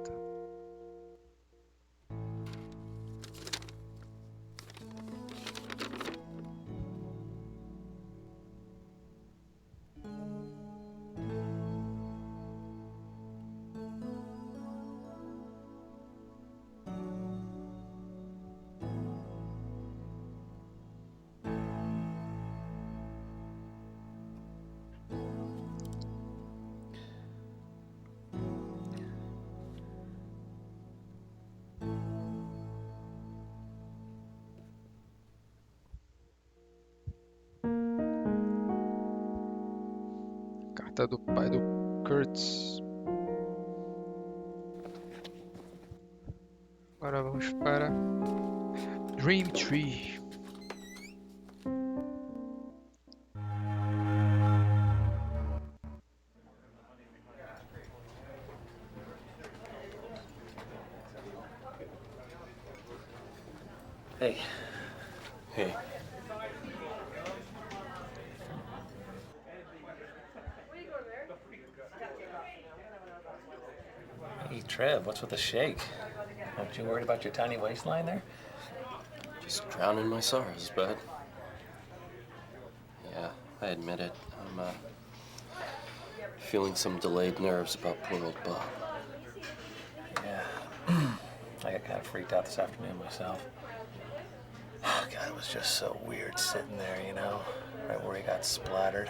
Carta do pai do Kurtz. Agora vamos para Dream Tree. Hey. Hey. Hey, Trev, what's with the shake? Aren't you worried about your tiny waistline there? Just drowning my sorrows, bud. Yeah, I admit it. I'm feeling some delayed nerves about poor old Bob. Yeah. I got kind of freaked out this afternoon myself. Oh, God, it was just so weird sitting there, you know, right where he got splattered.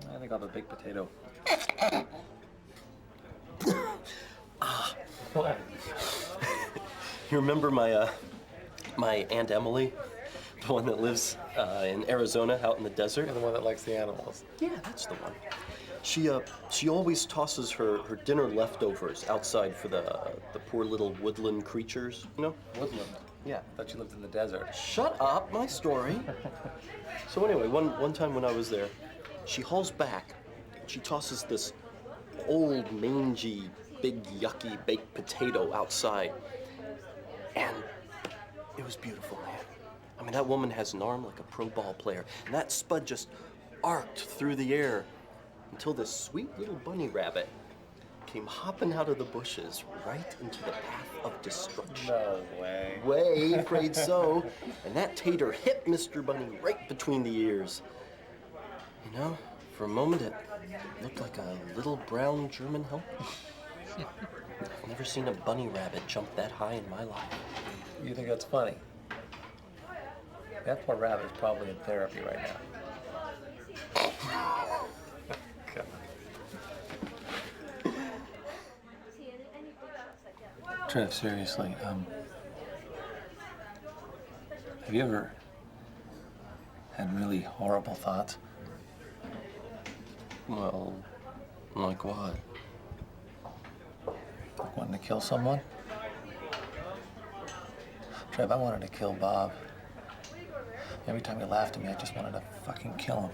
I think I'll have a big potato. What? You remember my Aunt Emily? The one that lives in Arizona out in the desert? You're the one that likes the animals. Yeah, that's the one. She always tosses her dinner leftovers outside for the poor little woodland creatures, you know? Woodland? Yeah, I thought you lived in the desert. Shut up, my story. So anyway, one time when I was there, she hauls back. She tosses this old, mangy, big, yucky baked potato outside. And it was beautiful, man. I mean, that woman has an arm like a pro ball player. And that spud just arced through the air until this sweet little bunny rabbit came hopping out of the bushes right into the path of destruction. No way. Way, afraid so. And that tater hit Mr. Bunny right between the ears. You know, for a moment it looked like a little brown German helper. I've never seen a bunny rabbit jump that high in my life. You think that's funny? That poor rabbit is probably in therapy right now. Trev, seriously, Have you ever had really horrible thoughts? Well, like what? Like wanting to kill someone? Trev, I wanted to kill Bob. Every time he laughed at me, I just wanted to fucking kill him.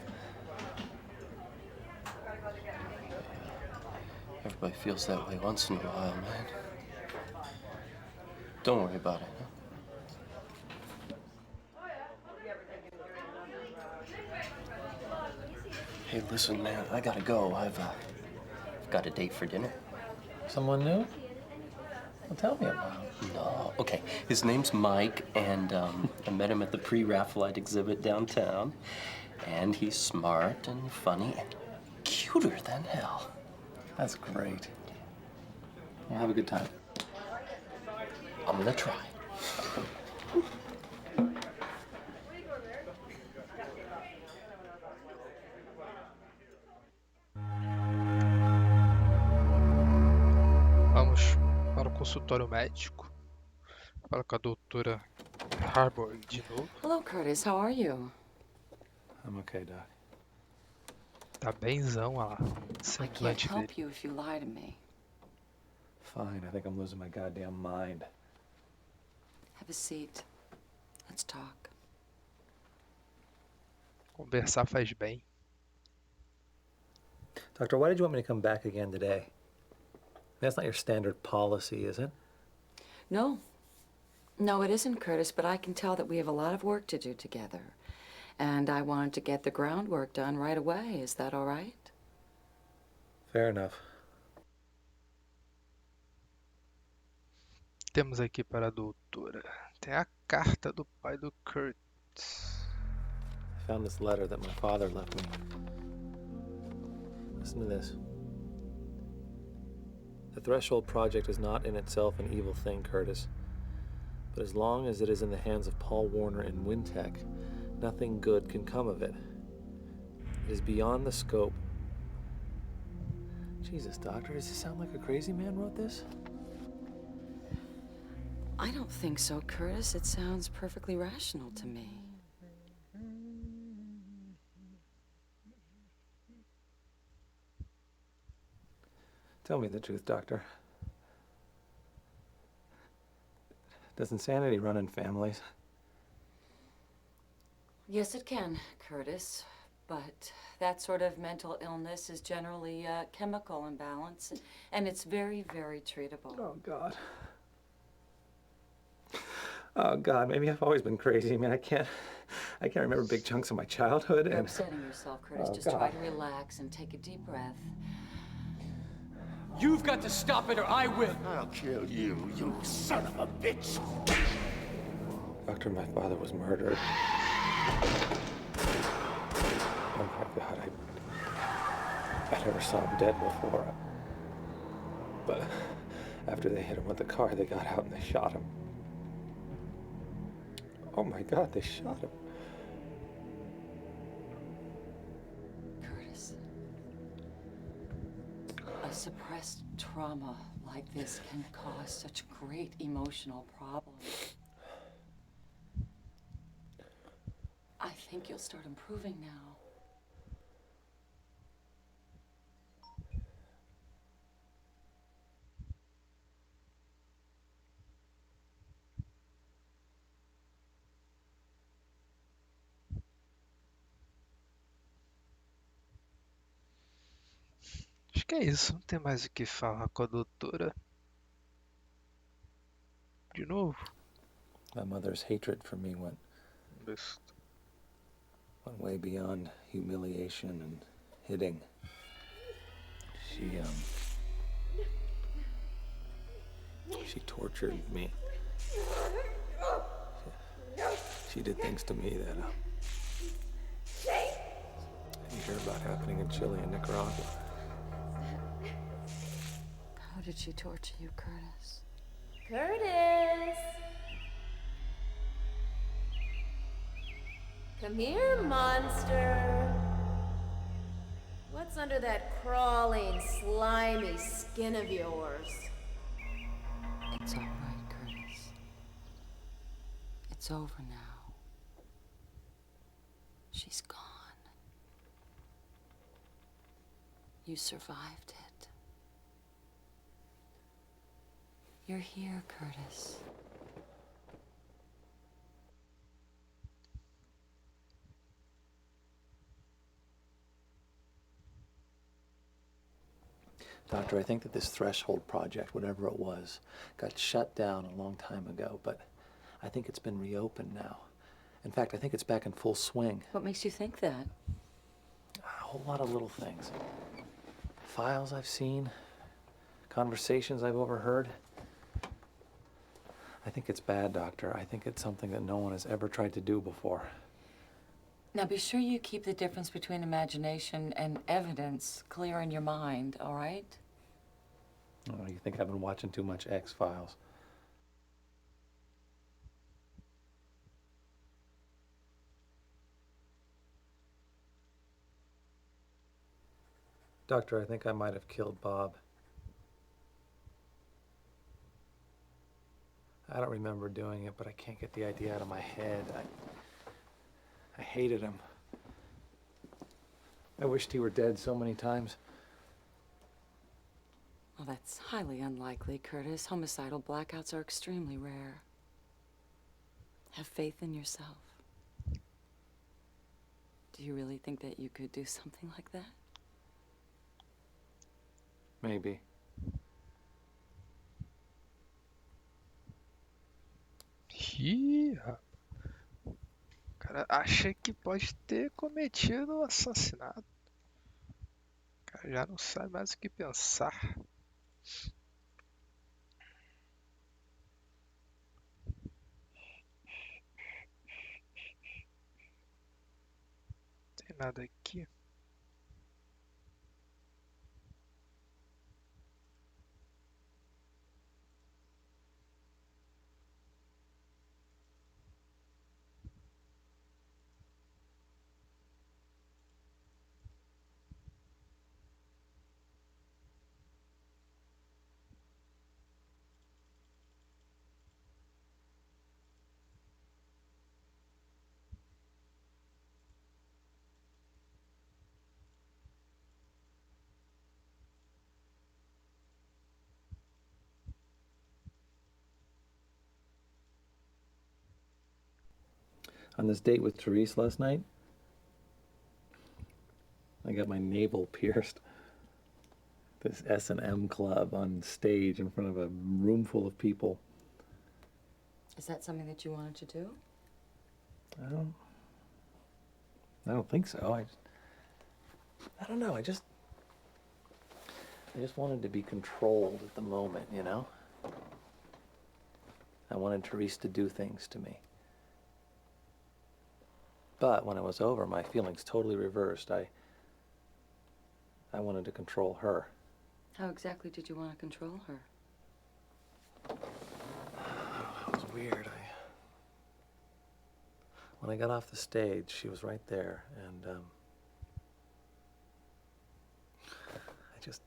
Everybody feels that way once in a while, man. Don't worry about it. Hey, listen, man, I gotta go. I've got a date for dinner. Someone new? Well, tell me about him. No, okay. His name's Mike, and I met him at the pre-Raphaelite exhibit downtown. And he's smart and funny and cuter than hell. That's great. Well, have a good time. I'm gonna try. Vamos para o consultório médico. Fala com a doutora Harbour de novo. Hello, Curtis. How are you? I'm okay, Doc. Tá benzão, olha lá. I can't Semblante help dele. you if you lie to me. Fine, I think I'm losing my goddamn mind. Have a seat. Let's talk. Conversar faz bem. Doctor, why did you want me to come back again today? That's not your standard policy, is it? No. No, it isn't, Curtis, but I can tell that we have a lot of work to do together. And I wanted to get the groundwork done right away. Is that all right? Fair enough. Temos aqui para a doutora. Tem a carta do pai do Kurt. I found this letter that my father left me. Listen to this. The Threshold Project is not in itself an evil thing, Curtis. But as long as it is in the hands of Paul Warner and Wintech, nothing good can come of it. It is beyond the scope. Jesus, Doctor, does it sound like a crazy man wrote this? I don't think so, Curtis. It sounds perfectly rational to me. Tell me the truth, Doctor. Does insanity run in families? Yes, it can, Curtis. But that sort of mental illness is generally a chemical imbalance, and it's very, very treatable. Oh, God. Oh, God, maybe I've always been crazy. I mean, I can't remember big chunks of my childhood. You're And upsetting yourself, Curtis. Oh, Just try God. to relax and take a deep breath. You've got to stop it or I will. I'll kill you, you son of a bitch. Doctor, my father was murdered. Oh, my God, I never saw him dead before. But after they hit him with the car, they got out and they shot him. Oh, my God, they shot him. Curtis, a suppressed trauma like this can cause such great emotional problems. I think you'll start improving now. Acho que é isso. Não tem mais o que falar com a doutora. De novo. My mother's hatred for me went way beyond humiliation and hitting. She tortured me. She did things to me that you hear about happening in Chile and Nicaragua. How did she torture you, Curtis? Curtis! Come here, monster. What's under that crawling, slimy skin of yours? It's all right, Curtis. It's over now. You survived it. You're here, Curtis. Doctor, I think that this threshold project, whatever it was, got shut down a long time ago, but I think it's been reopened now. In fact, I think it's back in full swing. What makes you think that? A whole lot of little things. Files I've seen, conversations I've overheard. I think it's bad, Doctor. I think it's something that no one has ever tried to do before. Now be sure you keep the difference between imagination and evidence clear in your mind, all right? Oh, you think I've been watching too much X-Files? Doctor, I think I might have killed Bob. I don't remember doing it, but I can't get the idea out of my head. I hated him. I wished he were dead so many times. Well, that's highly unlikely, Curtis. Homicidal blackouts are extremely rare. Have faith in yourself. Do you really think that you could do something like that? Maybe. Ih, o cara acha que pode ter cometido o assassinato. O cara já não sabe mais o que pensar. Não tem nada aqui. On this date with Therese last night, I got my navel pierced. This S&M club on stage in front of a room full of people. Is that something that you wanted to do? I don't think so. I don't know. I just wanted to be controlled at the moment, you know? I wanted Therese to do things to me. But when it was over, my feelings totally reversed. I wanted to control her. How exactly did you want to control her? It was weird. When I got off the stage, she was right there, and I just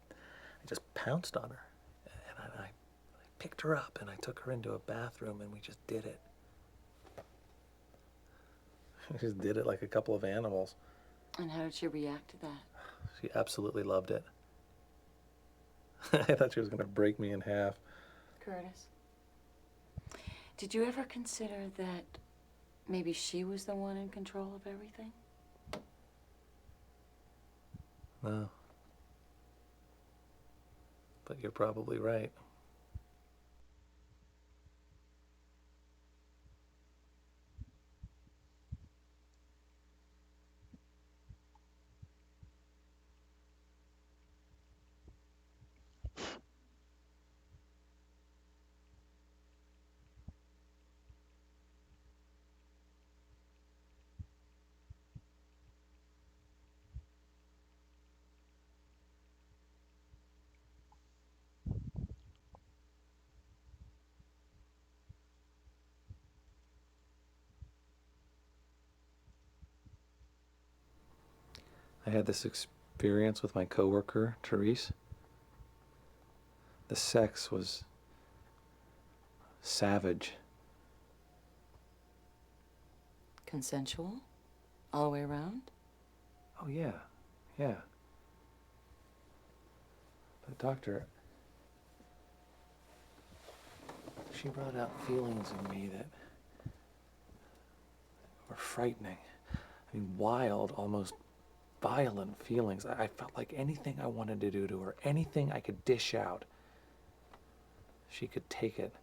pounced on her, and I picked her up, and I took her into a bathroom, and we just did it. We just did it like a couple of animals. And how did she react to that? She absolutely loved it. I thought she was going to break me in half. Curtis, did you ever consider that maybe she was the one in control of everything? No. But you're probably right. I had this experience with my coworker, Therese. The sex was savage. Consensual? All the way around? Oh, yeah. Yeah. Doctor, she brought out feelings in me that were frightening. I mean, wild, almost violent feelings. I felt like anything I wanted to do to her, anything I could dish out, she could take it.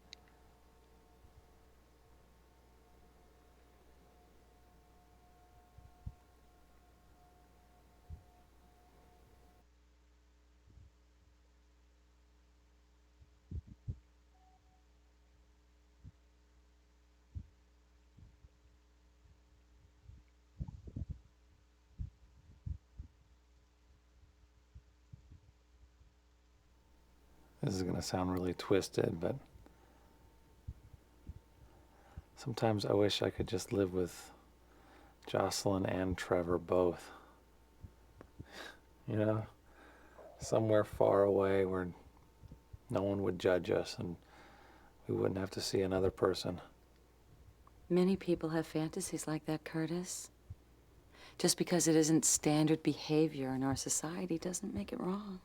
This is going to sound really twisted, but sometimes I wish I could just live with Jocelyn and Trevor both. You know, somewhere far away where no one would judge us and we wouldn't have to see another person. Many people have fantasies like that, Curtis. Just because it isn't standard behavior in our society doesn't make it wrong.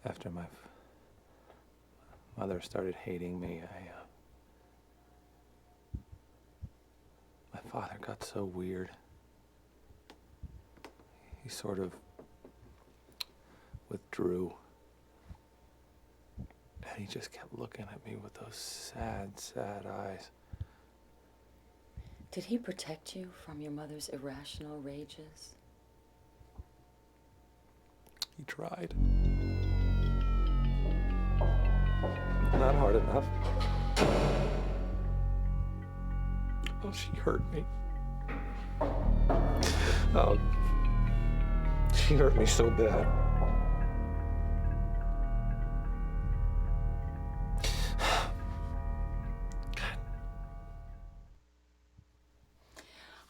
After my mother started hating me, my father got so weird. He sort of withdrew. And he just kept looking at me with those sad, sad eyes. Did he protect you from your mother's irrational rages? He tried. Not hard enough. Oh, she hurt me. Oh, she hurt me so bad.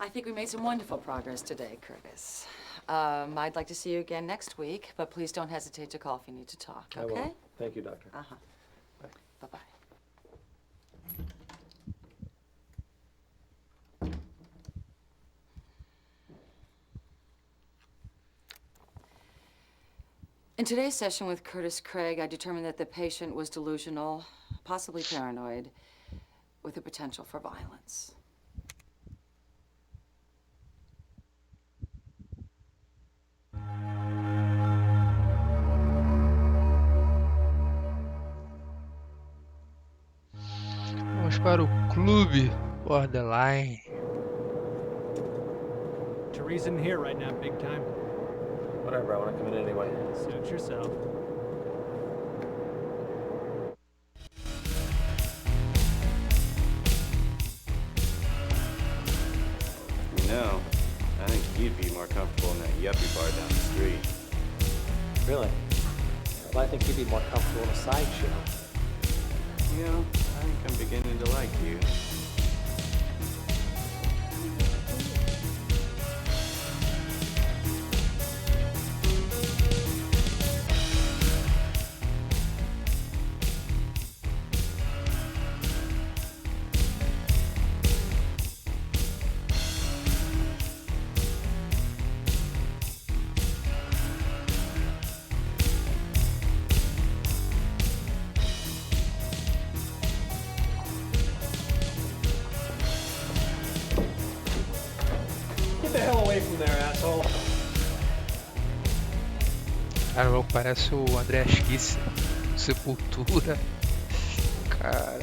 I think we made some wonderful progress today, Curtis. I'd like to see you again next week, but please don't hesitate to call if you need to talk, okay? I will. Thank you, Doctor. Uh-huh. Bye. Bye-bye. In today's session with Curtis Craig, I determined that the patient was delusional, possibly paranoid, with the potential for violence. Vamos para o clube borderline. Teresa isn't here right now, big time. Whatever, I want to come in anyway. Suit yourself. You know, I think you'd be more comfortable in that yuppie bar down the street. Really? Well, I think you'd be more comfortable in a sideshow. You know, I think I'm beginning to like you. Get the hell away from there, asshole. Cara, o parece o André Asquisse, Sepultura. Cara.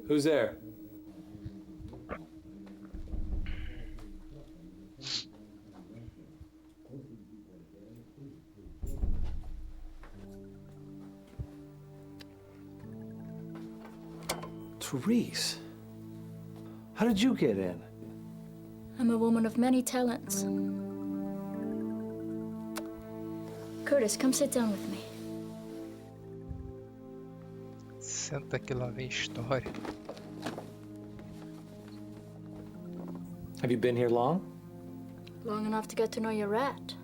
Who's there? Therese, how did you get in? I'm a woman of many talents. Curtis, come sit down with me. Senta que lá vem história. Have you been here long? Long enough to get to know your rat.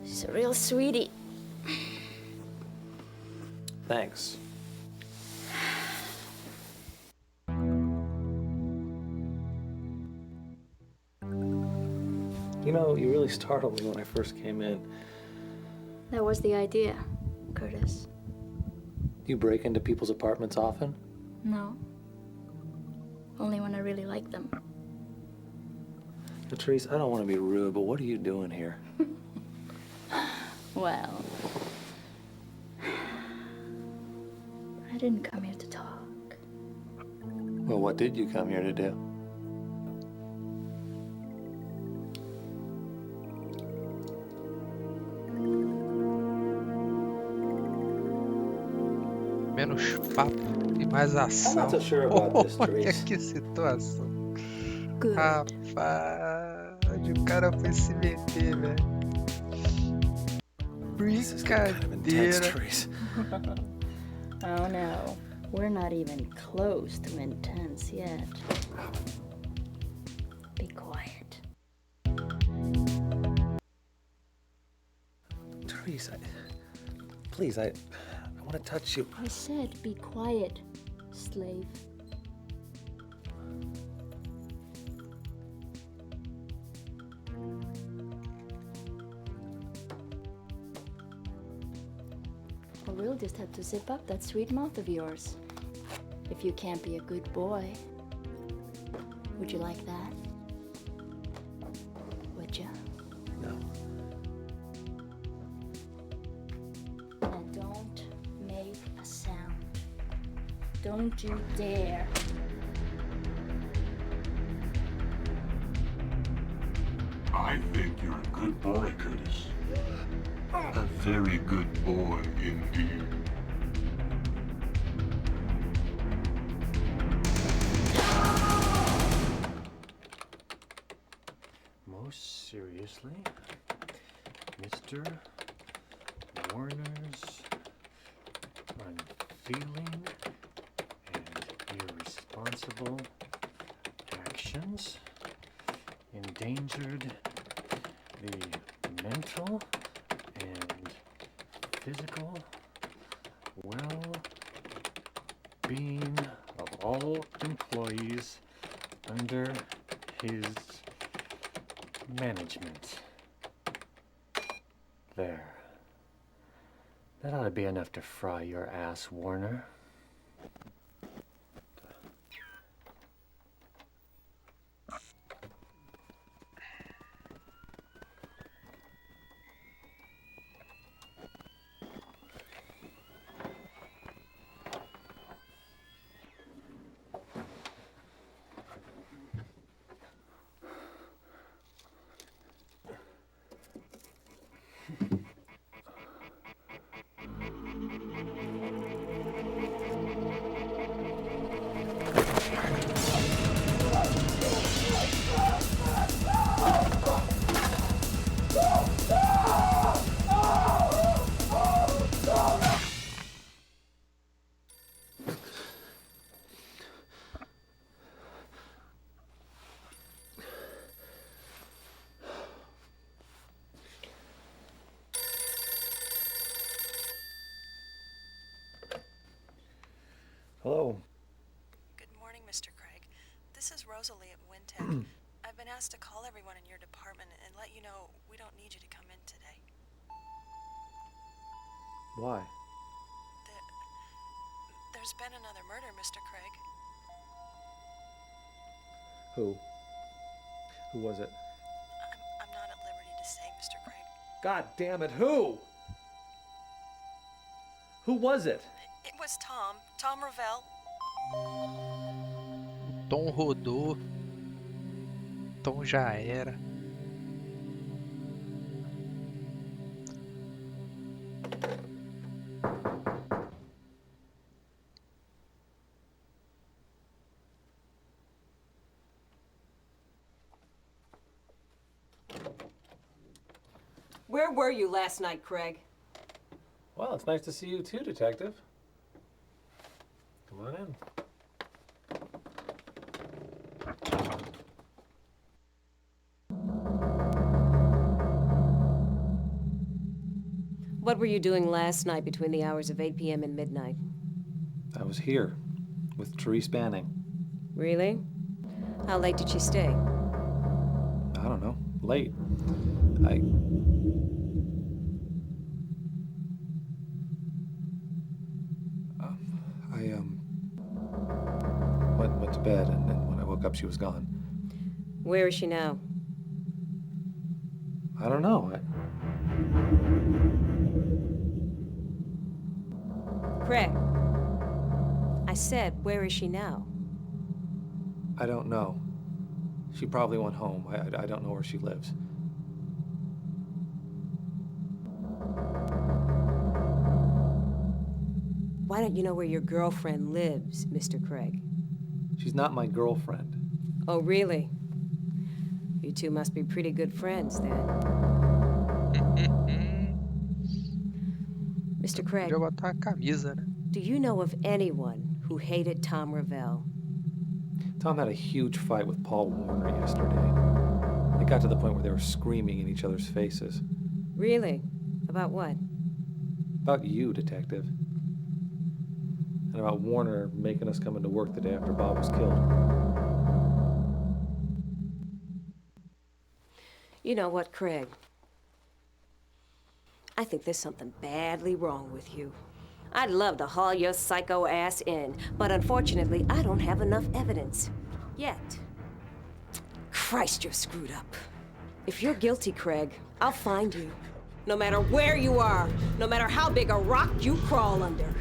She's a real sweetie. Thanks. You know, you really startled me when I first came in. That was the idea, Curtis. Do you break into people's apartments often? No. Only when I really like them. Now, Therese, I don't want to be rude, but what are you doing here? Well, I didn't come here to talk. Well, what did you come here to do? Menos papo e mais ação. I'm not so sure about this, Olha Therese. que situação. Good. Rapaz, o cara foi se meter, velho. Brincadeira. Oh no, we're not even close to intense yet. Be quiet. Therese, please, I want to touch you. I said be quiet, slave. Or we'll just have to zip up that sweet mouth of yours. If you can't be a good boy. Would you like that? Would you? No. Now don't make a sound. Don't you dare. I think you're a good boy, Curtis. A very good boy indeed. Most seriously, Mr. Warner's unfeeling and irresponsible actions endangered the mental and physical well-being of all employees under his management. There. That ought to be enough to fry your ass, Warner. Hello. Good morning, Mr. Craig. This is Rosalie at Wintech. I've been asked to call everyone in your department and let you know we don't need you to come in today. Why? There's been another murder, Mr. Craig. Who? Who was it? I'm not at liberty to say, Mr. Craig. God damn it, who? Who was it? It was Tom. Tom Ravel. O Tom rodou. Tom já era. Where were you last night, Craig? Well, it's nice to see you too, Detective. Come on in. What were you doing last night between the hours of 8 p.m. and midnight? I was here with Therese Banning. Really? How late did she stay? I don't know. Late. I went to bed, and then when I woke up, she was gone. Where is she now? I don't know. Craig, I said, where is she now? I don't know. She probably went home. I don't know where she lives. Why don't you know where your girlfriend lives, Mr. Craig? She's not my girlfriend. Oh, really? You two must be pretty good friends, then. Mr. Craig, Podia botar a camisa, né? do you know of anyone who hated Tom Ravel? Tom had a huge fight with Paul Warner yesterday. It got to the point where they were screaming in each other's faces. Really? About what? About you, Detective. And about Warner making us come into work the day after Bob was killed. You know what, Craig? I think there's something badly wrong with you. I'd love to haul your psycho ass in, but unfortunately, I don't have enough evidence. Yet. Christ, you're screwed up. If you're guilty, Craig, I'll find you. No matter where you are, no matter how big a rock you crawl under.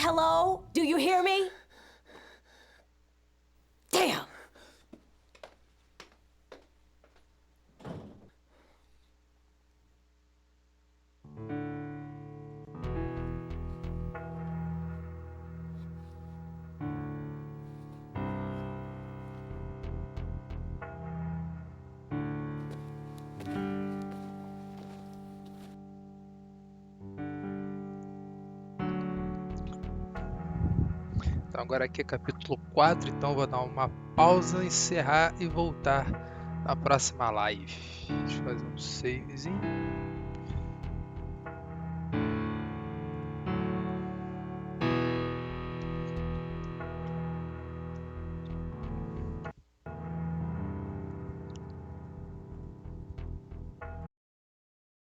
Hello? Do you hear me? Damn! Então agora aqui é capítulo 4, então vou dar uma pausa, encerrar e voltar na próxima live. Deixa eu fazer um savezinho.